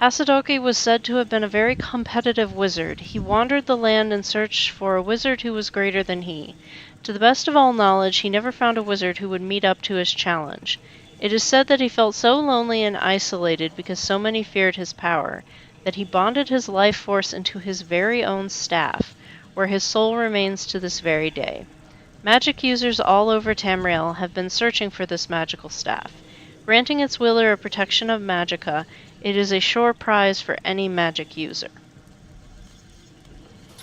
Hasadoki was said to have been a very competitive wizard. He wandered the land in search for a wizard who was greater than he. To the best of all knowledge, he never found a wizard who would meet up to his challenge. It is said that he felt so lonely and isolated because so many feared his power, that he bonded his life force into his very own staff, where his soul remains to this very day. Magic users all over Tamriel have been searching for this magical staff. Granting its wielder a protection of magicka, it is a sure prize for any magic user.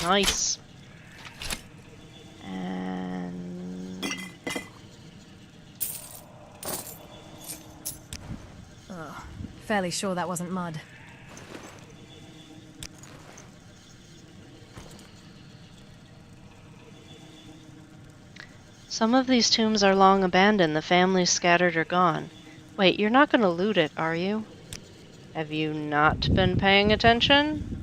Nice. And... Ugh, fairly sure that wasn't mud. some of these tombs are long abandoned, the families scattered or gone. Wait, you're not going to loot it, are you? Have you not been paying attention?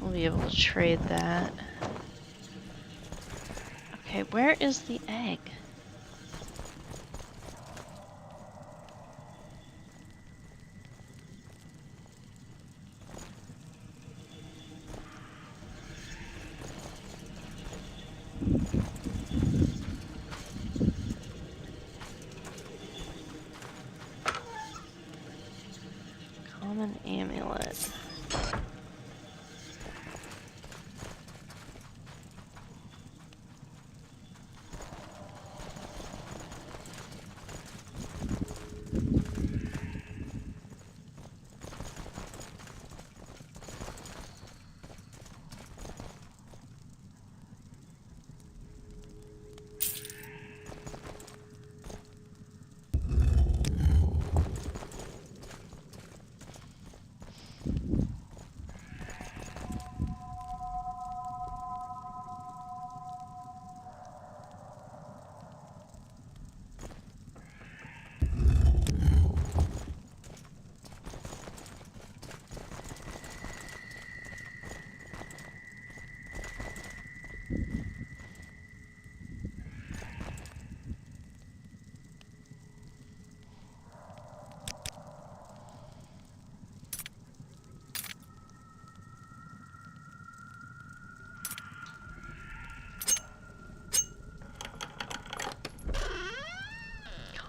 We'll be able to trade that. Okay, where is the egg? Common amulet.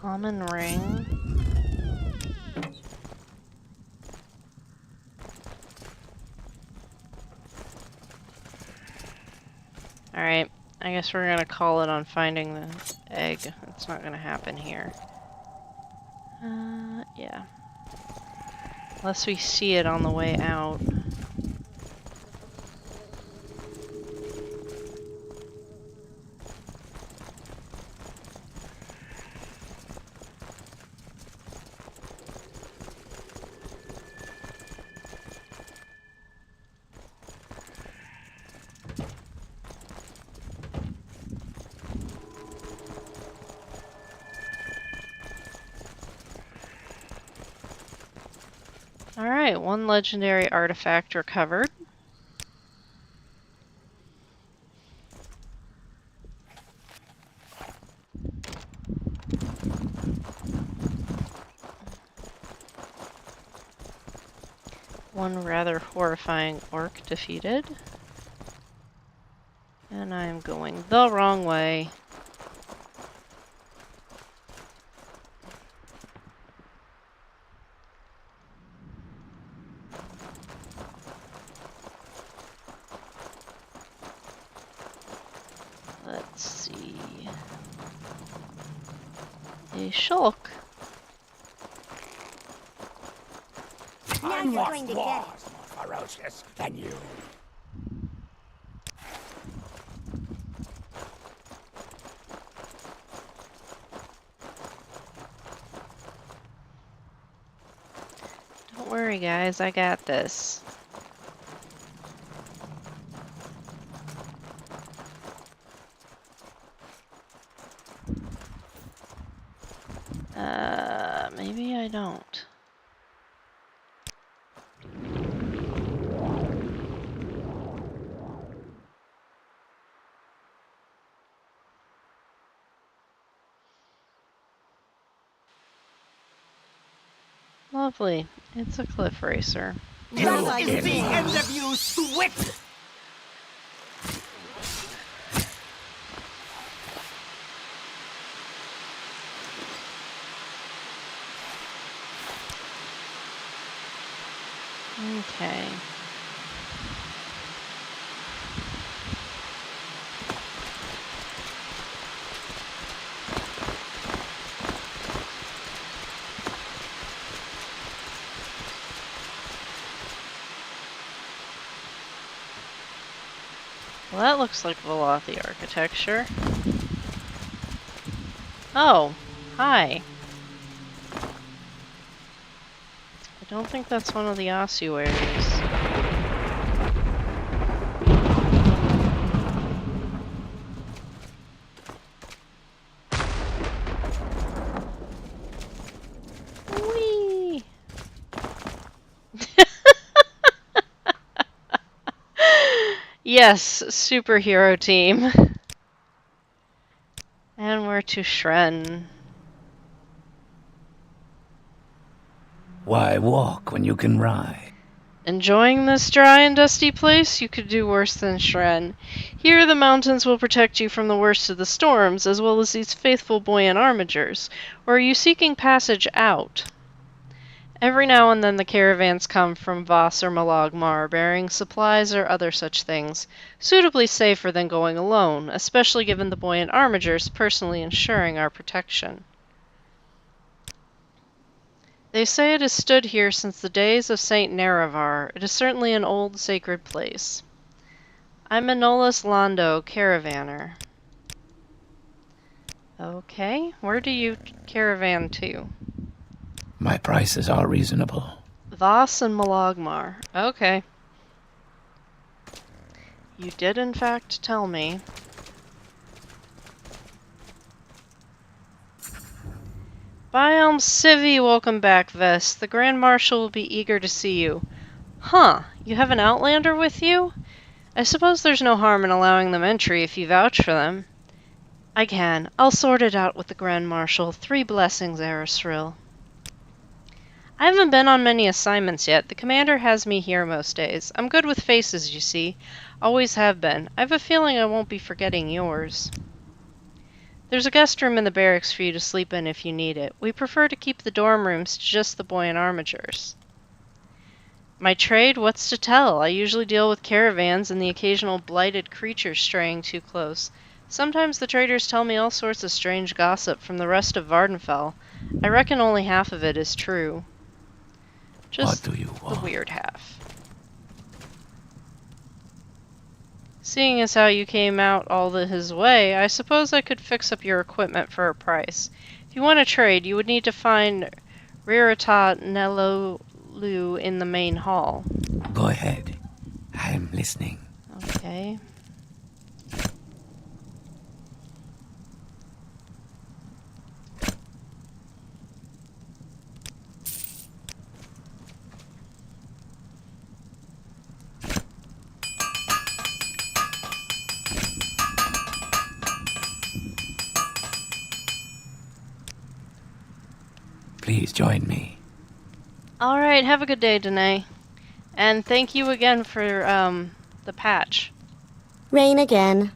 Common ring. Alright, I guess we're gonna call it on finding the egg. It's not gonna happen here. Yeah. Unless we see it on the way out. Alright, one legendary artifact recovered. One rather horrifying orc defeated. And I'm going the wrong way. Let's see. A shulk. Now you're going to get it. More ferocious than you. Don't worry, guys, I got this. Maybe I don't. Lovely. It's a cliff racer. This is the end of you, Swit! Okay. Well, that looks like Velothi architecture. Oh, hi. I don't think that's one of the ossuaries. Whee! Yes, superhero team. And we're to Shren. Why walk when you can ride? Enjoying this dry and dusty place? You could do worse than Shren. Here the mountains will protect you from the worst of the storms, as well as these faithful buoyant armigers. Or are you seeking passage out? Every now and then the caravans come from Voss or Malagmar, bearing supplies or other such things, suitably safer than going alone, especially given the buoyant armigers personally ensuring our protection. They say it has stood here since the days of Saint Nerevar. It is certainly an old sacred place. I'm Manolas Londo, caravaner. Okay, where do you caravan to? My prices are reasonable. Voss and Malagmar. Okay. You did in fact tell me. Biome Civi, welcome back, Vest. The Grand Marshal will be eager to see you. Huh, you have an Outlander with you? I suppose there's no harm in allowing them entry if you vouch for them. I can. I'll sort it out with the Grand Marshal. 3 blessings, Erisril. I haven't been on many assignments yet. The commander has me here most days. I'm good with faces, you see. Always have been. I have a feeling I won't be forgetting yours. There's a guest room in the barracks for you to sleep in if you need it. We prefer to keep the dorm rooms to just the buoyant armigers. My trade? What's to tell? I usually deal with caravans and the occasional blighted creature straying too close. Sometimes the traders tell me all sorts of strange gossip from the rest of Vardenfell. I reckon only half of it is true. Just what do you want? The weird half. Seeing as how you came out all his way, I suppose I could fix up your equipment for a price. If you want to trade, you would need to find Rirata Nelolu in the main hall. Go ahead. I'm listening. Okay. Please join me. Alright, have a good day, Danae. And thank you again for the patch. Rain again.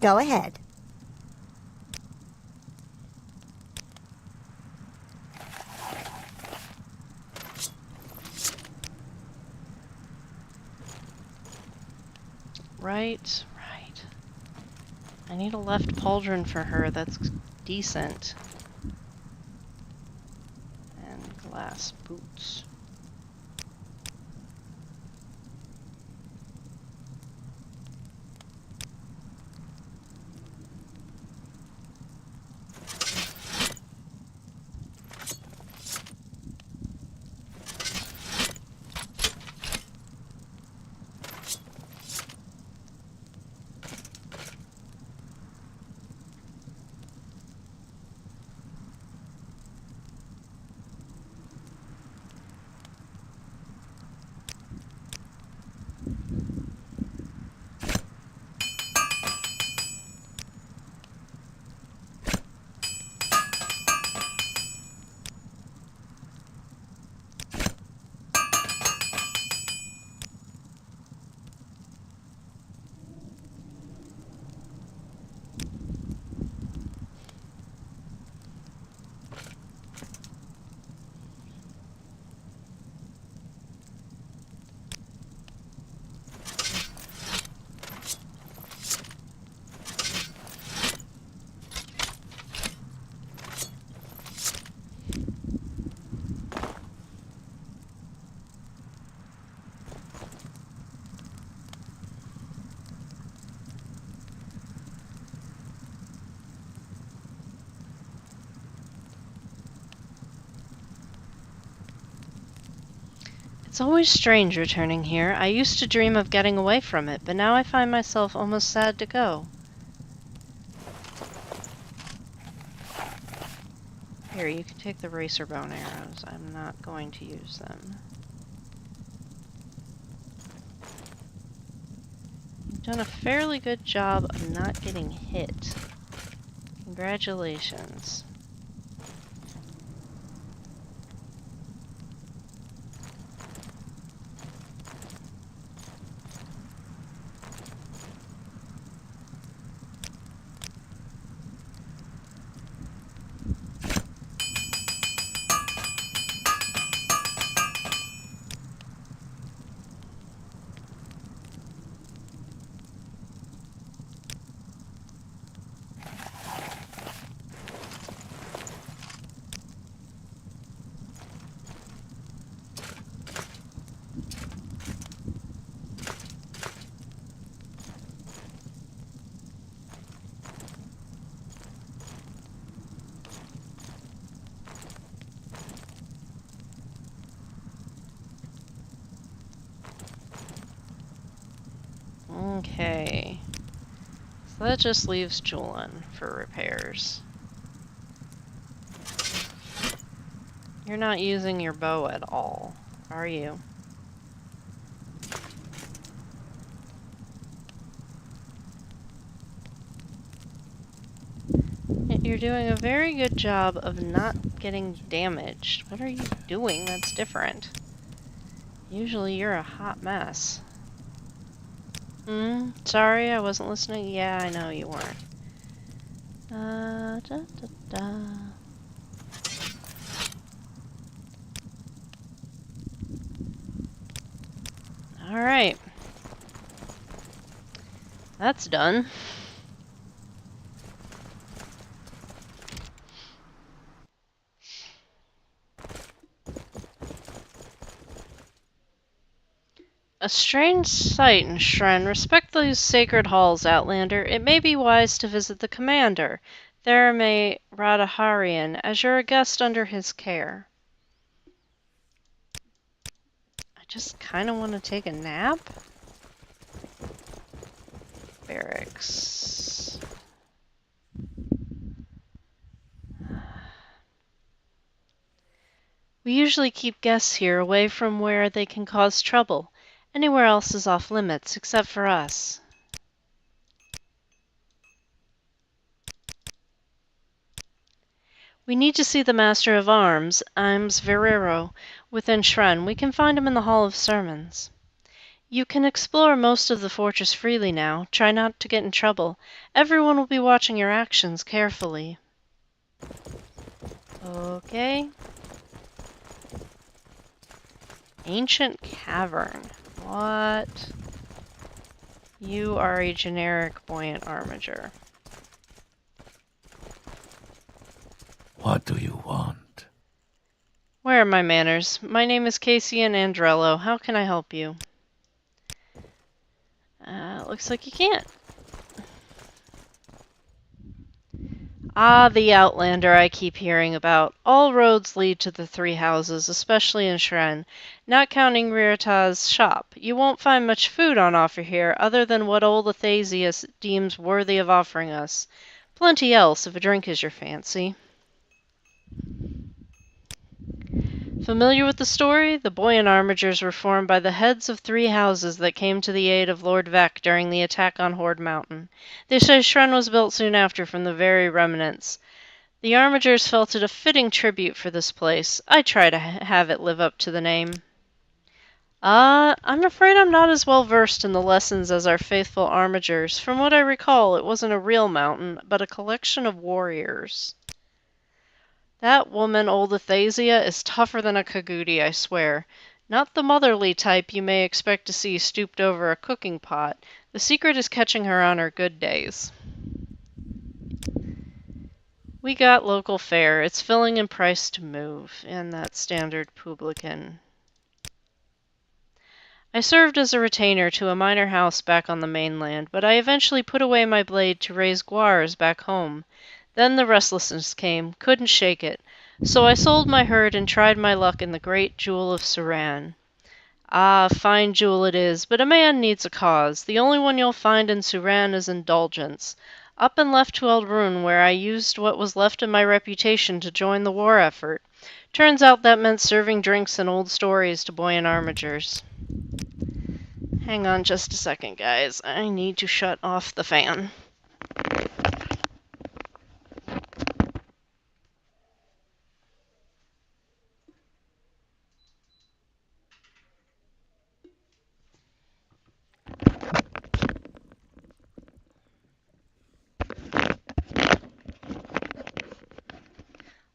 Go ahead. Right. I need a left pauldron for her that's decent. And glass boots. It's always strange returning here. I used to dream of getting away from it, but now I find myself almost sad to go. Here, you can take the racer bone arrows. I'm not going to use them. done a fairly good job of not getting hit. Congratulations. Okay. So that just leaves Julian for repairs. You're not using your bow at all, are you? You're doing a very good job of not getting damaged. What are you doing that's different? Usually you're a hot mess. Sorry, I wasn't listening. Yeah, I know you weren't. Da, da, da. Alright. That's done. A strange sight in Shren. Respect those sacred halls, Outlander. It may be wise to visit the commander, Therame Radaharian, as you're a guest under his care. I just kind of want to take a nap. Barracks. We usually keep guests here away from where they can cause trouble. Anywhere else is off limits, except for us. We need to see the Master of Arms, Imes Verero, within Shren. We can find him in the Hall of Sermons. You can explore most of the fortress freely now. Try not to get in trouble. Everyone will be watching your actions carefully. Okay. Ancient Cavern. What? You are a generic buoyant armiger. What do you want? Where are my manners? My name is Cassian Andrello. How can I help you? Looks like you can't. Ah, the Outlander I keep hearing about. All roads lead to the three houses, especially in Shren. Not counting Rirta's shop. You won't find much food on offer here, other than what old Athasius deems worthy of offering us. Plenty else, if a drink is your fancy. Familiar with the story? The buoyant armigers were formed by the heads of three houses that came to the aid of Lord Vec during the attack on Horde Mountain. They say Shren was built soon after from the very remnants. The armigers felt it a fitting tribute for this place. I try to have it live up to the name. I'm afraid I'm not as well versed in the lessons as our faithful armigers. From what I recall, it wasn't a real mountain, but a collection of warriors. That woman, old Athasia, is tougher than a Kagudi, I swear. Not the motherly type you may expect to see stooped over a cooking pot. The secret is catching her on her good days. We got local fare. It's filling in price to move, and that standard publican. I served as a retainer to a minor house back on the mainland, but I eventually put away my blade to raise guars back home. Then the restlessness came, couldn't shake it, so I sold my herd and tried my luck in the great jewel of Suran. Ah, fine jewel it is, but a man needs a cause. The only one you'll find in Suran is indulgence. Up and left to Eldrune, where I used what was left of my reputation to join the war effort. Turns out that meant serving drinks and old stories to buoyant armigers. Hang on just a second, guys. I need to shut off the fan.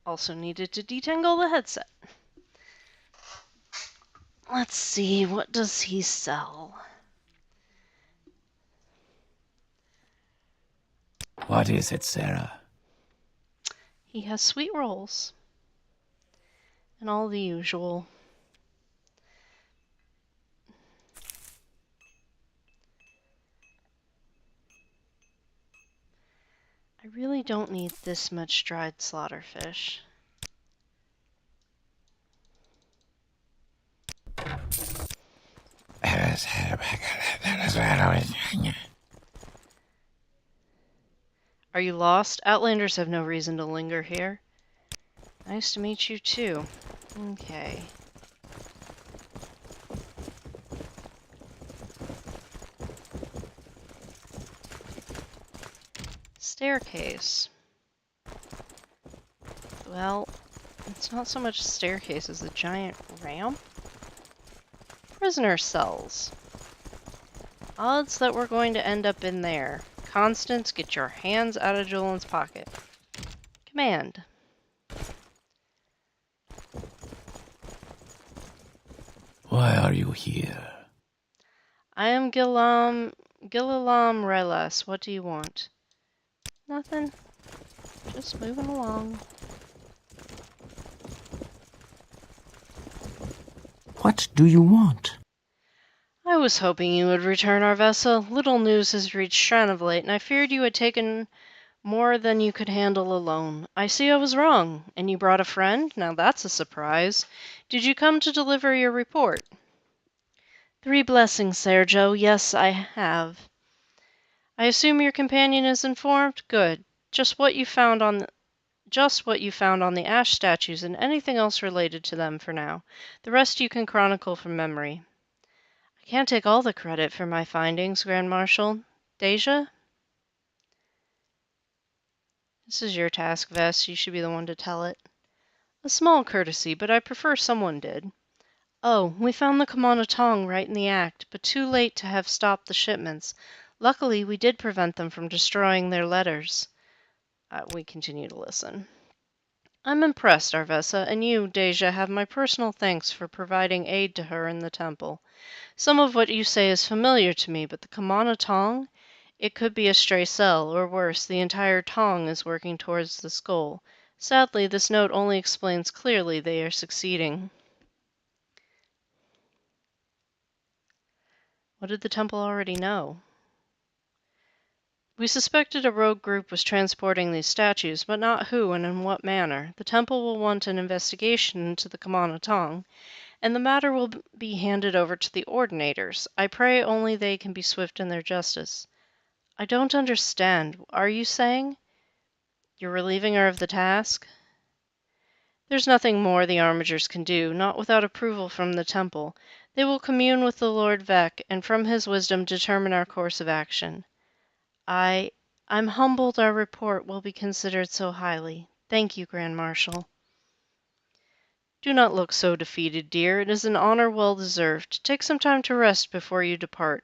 Also needed to detangle the headset. Let's see, what does he sell? What is it, Sarah? He has sweet rolls. And all the usual. I really don't need this much dried slaughterfish. Are you lost? Outlanders have no reason to linger here. Nice to meet you, too. Okay. Staircase. Well, it's not so much a staircase as a giant ramp. Prisoner cells. Odds that we're going to end up in there. Constance, get your hands out of Julian's pocket. Command. Why are you here? I am Gilam Relas. What do you want? Nothing. Just moving along. What do you want? I was hoping you would return our vessel. Little news has reached Stranavlate, and I feared you had taken more than you could handle alone. I see I was wrong, and you brought a friend? Now that's a surprise. Did you come to deliver your report? 3 blessings, Sergio. Yes, I have. I assume your companion is informed? Good. Just what you found on the ash statues and anything else related to them for now. The rest you can chronicle from memory. I can't take all the credit for my findings, Grand Marshal. Dacia? This is your task, Vess. You should be the one to tell it. A small courtesy, but I prefer someone did. Oh, we found the Kamana Tong right in the act, but too late to have stopped the shipments. Luckily, we did prevent them from destroying their letters. We continue to listen. I'm impressed, Arvessa, and you, Dacia, have my personal thanks for providing aid to her in the temple. Some of what you say is familiar to me, but the Kamana Tong? It could be a stray cell, or worse, the entire Tong is working towards this goal. Sadly, this note only explains clearly they are succeeding. What did the temple already know? We suspected a rogue group was transporting these statues, but not who and in what manner. The temple will want an investigation into the Kamana Tong, and the matter will be handed over to the Ordinators. I pray only they can be swift in their justice. I don't understand. Are you saying you're relieving her of the task? There's nothing more the Armigers can do, not without approval from the temple. They will commune with the Lord Vec, and from his wisdom determine our course of action. I'm humbled our report will be considered so highly. Thank you, Grand Marshal. Do not look so defeated, dear. It is an honor well deserved. Take some time to rest before you depart.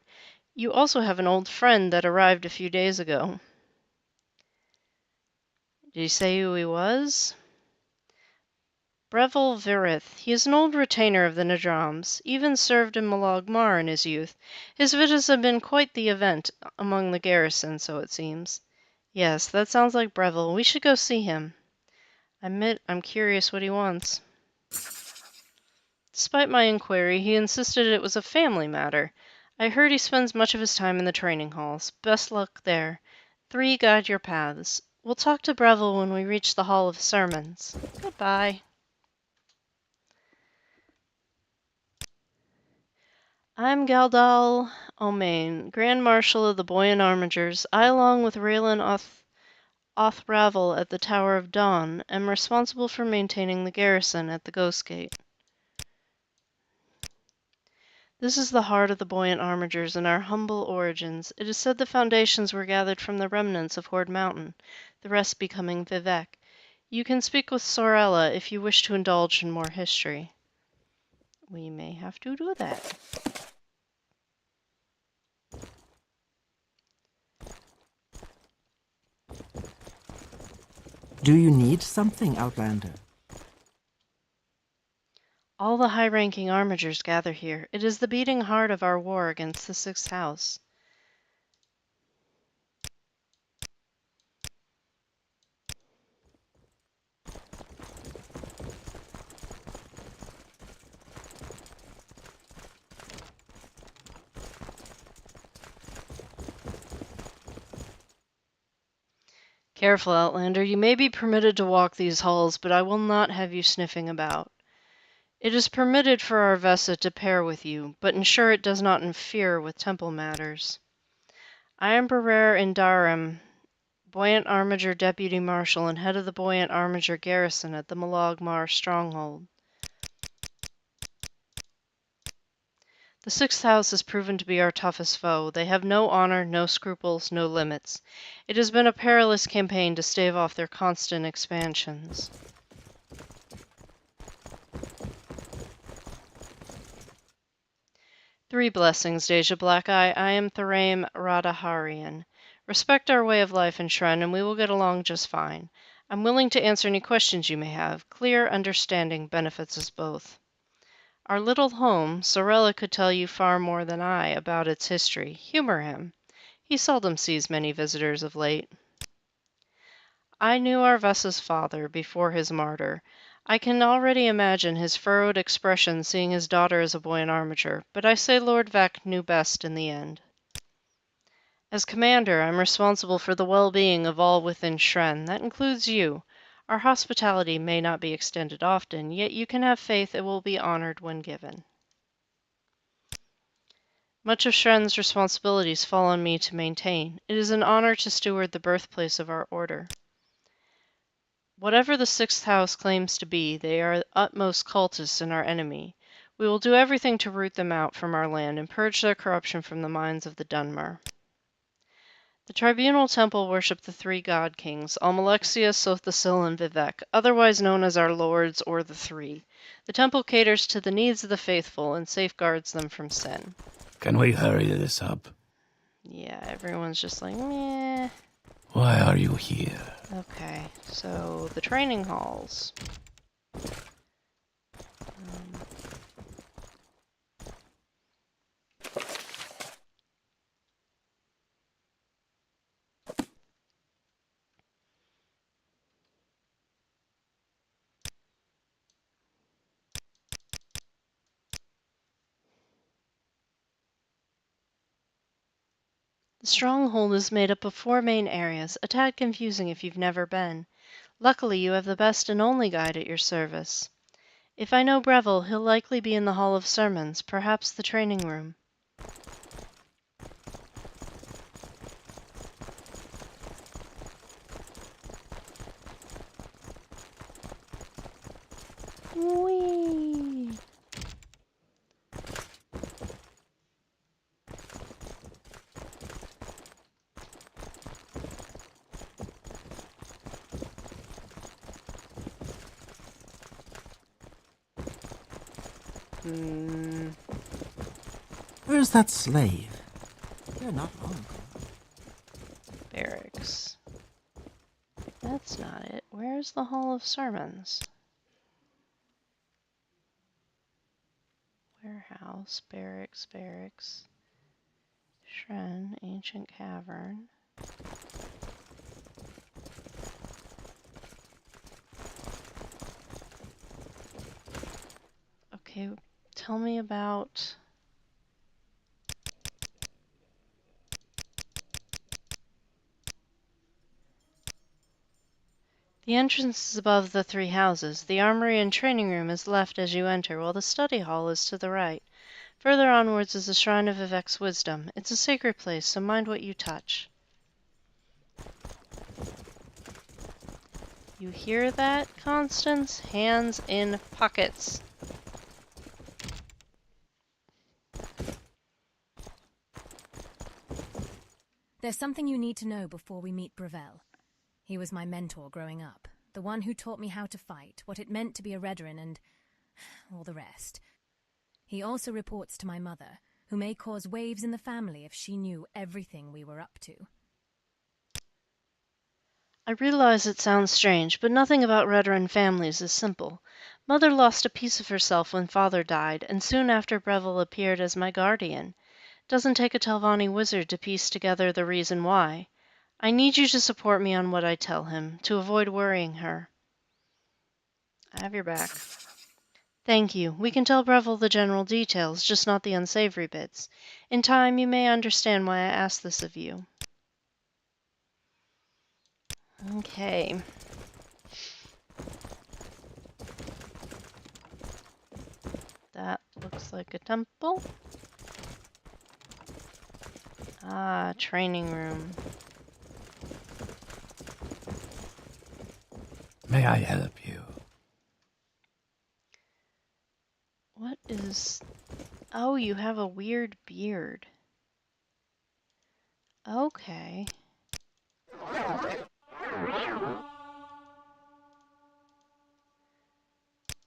You also have an old friend that arrived a few days ago. Did he say who he was? Breville Virith. He is an old retainer of the Nadrams, even served in Malag Mar in his youth. His visits have been quite the event among the garrison, so it seems. Yes, that sounds like Breville. We should go see him. I admit I'm curious what he wants. Despite my inquiry, he insisted it was a family matter. I heard he spends much of his time in the training halls. Best luck there. 3 guide your paths. We'll talk to Breville when we reach the Hall of Sermons. Goodbye. I'm Galdal Omain, Grand Marshal of the Boyan Armigers. I, along with Raylan Othravel at the Tower of Dawn, am responsible for maintaining the garrison at the Ghost Gate. This is the heart of the buoyant armigers and our humble origins. It is said the foundations were gathered from the remnants of Horde Mountain, the rest becoming Vivec. You can speak with Sorella if you wish to indulge in more history. We may have to do that. Do you need something, Outlander? All the high-ranking armigers gather here. It is the beating heart of our war against the Sixth House. Careful, Outlander. You may be permitted to walk these halls, but I will not have you sniffing about. It is permitted for our Vesa to pair with you, but ensure it does not interfere with temple matters. I am Barrere Indarim, Buoyant Armiger Deputy Marshal and head of the Buoyant Armiger Garrison at the Malagmar Stronghold. The Sixth House has proven to be our toughest foe. They have no honor, no scruples, no limits. It has been a perilous campaign to stave off their constant expansions. Three blessings, Dacia Blackeye. I am Theraim Radaharian. Respect our way of life in Shren, and we will get along just fine. I'm willing to answer any questions you may have. Clear understanding benefits us both. Our little home, Sorella could tell you far more than I about its history. Humor him. He seldom sees many visitors of late. I knew our Vesa's father before his martyr. I can already imagine his furrowed expression seeing his daughter as a buoyant armiger, but I say Lord Vec knew best in the end. As commander, I'm responsible for the well-being of all within Shren. That includes you. Our hospitality may not be extended often, yet you can have faith it will be honored when given. Much of Shren's responsibilities fall on me to maintain. It is an honor to steward the birthplace of our order. Whatever the Sixth House claims to be, they are the utmost cultists and our enemy. We will do everything to root them out from our land and purge their corruption from the minds of the Dunmer. The Tribunal Temple worship the three God Kings, Almalexia, Sothasil, and Vivec, otherwise known as our Lords or the Three. The temple caters to the needs of the faithful and safeguards them from sin. Can we hurry this up? Yeah, everyone's just like, meh. Why are you here? Okay, so the training halls. The stronghold is made up of 4 main areas, a tad confusing if you've never been. Luckily, you have the best and only guide at your service. If I know Breville, he'll likely be in the Hall of Sermons, perhaps the training room. Whee! Where's that slave? They're not long ago. Barracks. That's not it. Where's the Hall of Sermons? Warehouse, barracks, barracks. Shren, ancient cavern. Okay, tell me about... The entrance is above the 3 houses. The armory and training room is left as you enter, while the study hall is to the right. Further onwards is the Shrine of Vivec's Wisdom. It's a sacred place, so mind what you touch. You hear that, Constance? Hands in pockets. There's something you need to know before we meet Gravel. He was my mentor growing up, the one who taught me how to fight, what it meant to be a Redarin, and all the rest. He also reports to my mother, who may cause waves in the family if she knew everything we were up to. I realize it sounds strange, but nothing about Redarin families is simple. Mother lost a piece of herself when father died, and soon after Breville appeared as my guardian. Doesn't take a Telvanni wizard to piece together the reason why. I need you to support me on what I tell him, to avoid worrying her. I have your back. Thank you. We can tell Breville the general details, just not the unsavory bits. In time, you may understand why I ask this of you. Okay. That looks like a temple. Ah, training room. May I help you? What is... Oh, you have a weird beard. Okay.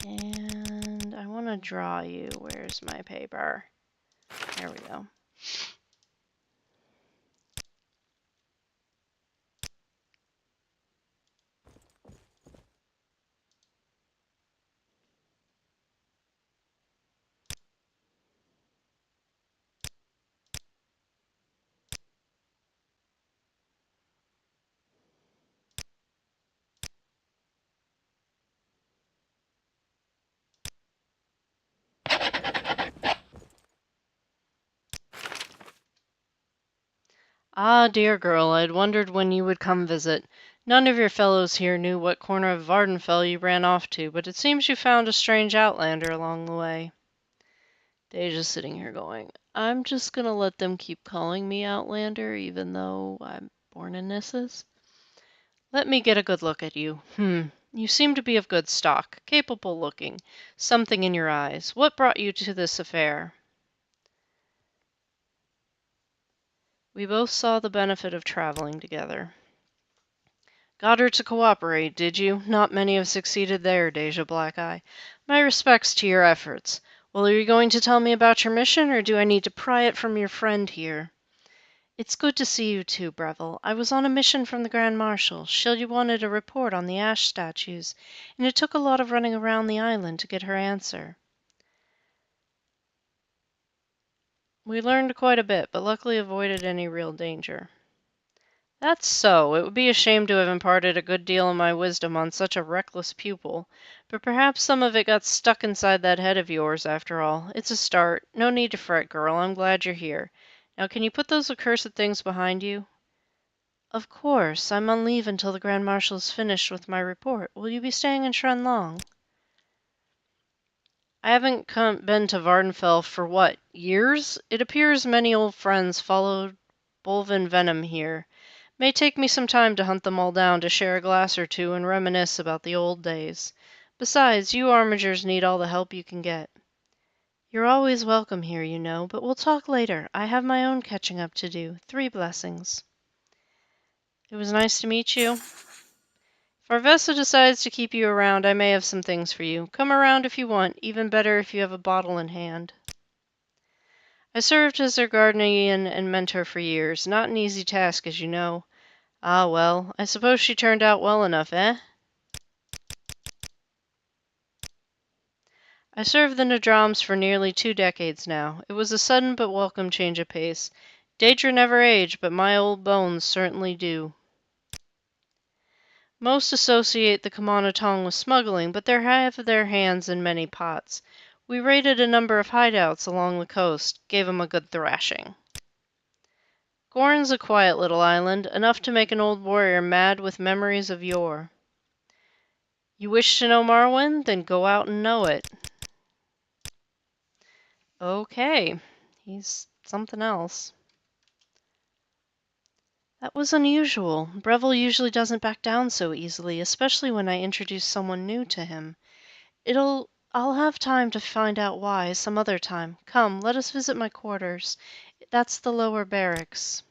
And I want to draw you. Where's my paper? There we go. Ah, dear girl, I'd wondered when you would come visit. None of your fellows here knew what corner of Vardenfell you ran off to, but it seems you found a strange outlander along the way. Deja's sitting here going, I'm just gonna let them keep calling me Outlander, even though I'm born in Nissus. Let me get a good look at you. You seem to be of good stock, capable looking. Something in your eyes. What brought you to this affair? We both saw the benefit of traveling together. Got her to cooperate, did you? Not many have succeeded there, Deja Blackeye. My respects to your efforts. Well, are you going to tell me about your mission, or do I need to pry it from your friend here? It's good to see you too, Breville. I was on a mission from the Grand Marshal. She wanted a report on the ash statues, and it took a lot of running around the island to get her answer. We learned quite a bit, but luckily avoided any real danger. That's so. It would be a shame to have imparted a good deal of my wisdom on such a reckless pupil, but perhaps some of it got stuck inside that head of yours after all. It's a start. No need to fret, girl. I'm glad you're here. Now can you put those accursed things behind you? Of course. I'm on leave until the Grand Marshal is finished with my report. Will you be staying in Shren long? I haven't been to Vardenfell for what, years? It appears many old friends followed Bolvin Venom here. May take me some time to hunt them all down to share a glass or two and reminisce about the old days. Besides, you Armigers need all the help you can get. You're always welcome here, you know, but we'll talk later. I have my own catching up to do. 3 blessings. It was nice to meet you. If Arvessa decides to keep you around, I may have some things for you. Come around if you want, even better if you have a bottle in hand. I served as her guardian and mentor for years. Not an easy task, as you know. Ah, well, I suppose she turned out well enough, eh? I served the Nadrams for nearly 2 decades now. It was a sudden but welcome change of pace. Daedra never aged, but my old bones certainly do. Most associate the Kamanatong with smuggling, but they have their hands in many pots. We raided a number of hideouts along the coast, gave 'em a good thrashing. Gorn's a quiet little island, enough to make an old warrior mad with memories of yore. You wish to know Morrowind? Then go out and know it. Okay, he's something else. That was unusual. Breville usually doesn't back down so easily, especially when I introduce someone new to him. I'll have time to find out why some other time. Come, let us visit my quarters. That's the lower barracks.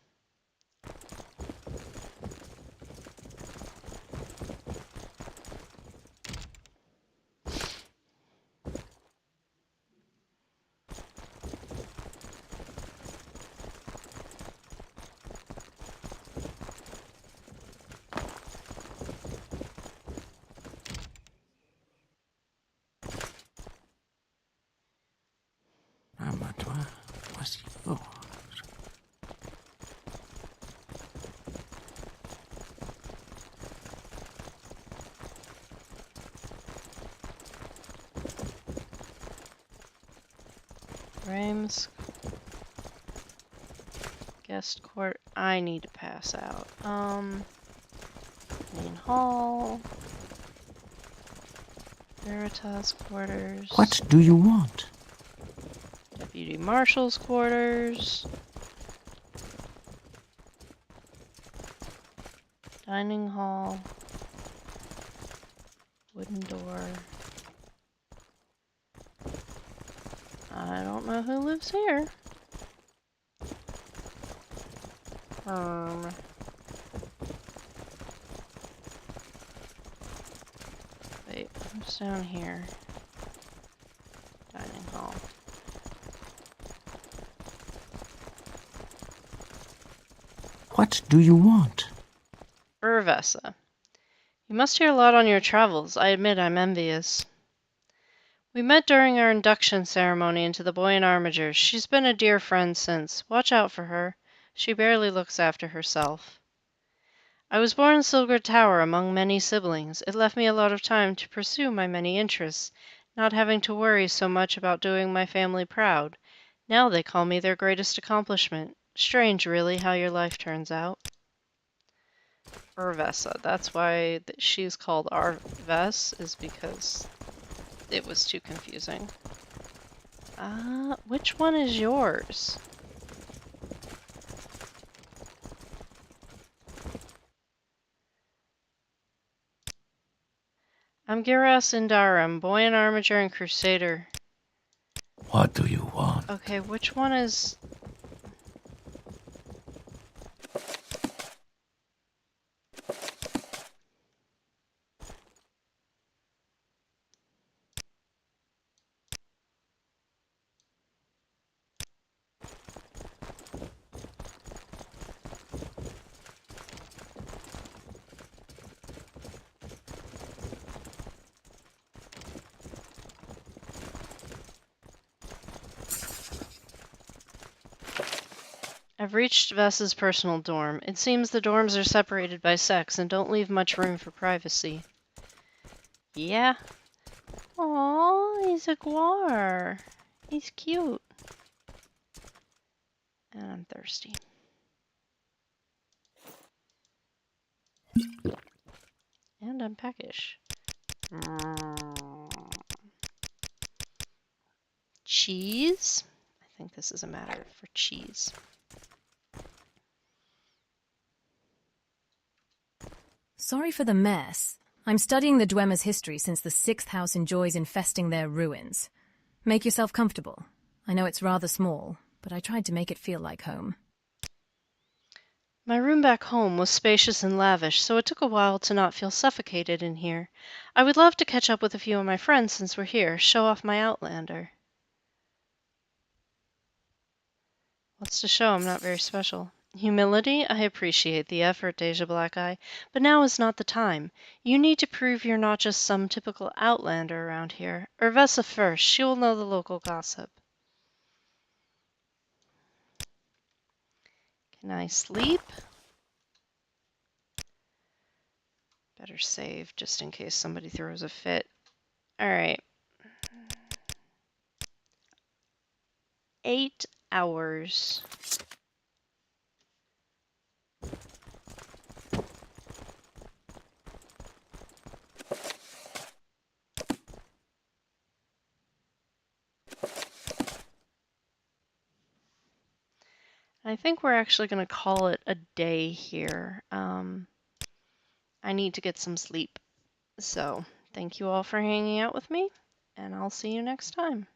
Abattoir, voici. Oh. Rames. Guest court. I need to pass out. Main hall. Veritas quarters. What do you want? Deputy marshal's quarters. Dining hall. Wooden door. I don't know who lives here. Wait, what's down here? Dining hall. What do you want? Urvessa. You must hear a lot on your travels. I admit I'm envious. We met during our induction ceremony into the Boy in Armiger. She's been a dear friend since. Watch out for her. She barely looks after herself. I was born in Silgard Tower among many siblings. It left me a lot of time to pursue my many interests, not having to worry so much about doing my family proud. Now they call me their greatest accomplishment. Strange, really, how your life turns out. Urvessa. That's why she's called Arves, is because it was too confusing. Which one is yours? I'm Giras Indarum, Boy in Armiger and Crusader. What do you want? Okay, which one is... I've reached Vess's personal dorm. It seems the dorms are separated by sex and don't leave much room for privacy. Yeah. Aww, he's a guar. He's cute. And I'm thirsty. And I'm peckish. Cheese? I think this is a matter for cheese. Sorry for the mess. I'm studying the Dwemer's history since the 6th house enjoys infesting their ruins. Make yourself comfortable. I know it's rather small, but I tried to make it feel like home. My room back home was spacious and lavish, so it took a while to not feel suffocated in here. I would love to catch up with a few of my friends since we're here, show off my Outlander. What's to show? I'm not very special. Humility? I appreciate the effort, Deja Blackeye, but now is not the time. You need to prove you're not just some typical Outlander around here. Urvessa first. She will know the local gossip. Can I sleep? Better save just in case somebody throws a fit. Alright. 8 hours. I think we're actually going to call it a day here. I need to get some sleep. So, thank you all for hanging out with me, and I'll see you next time.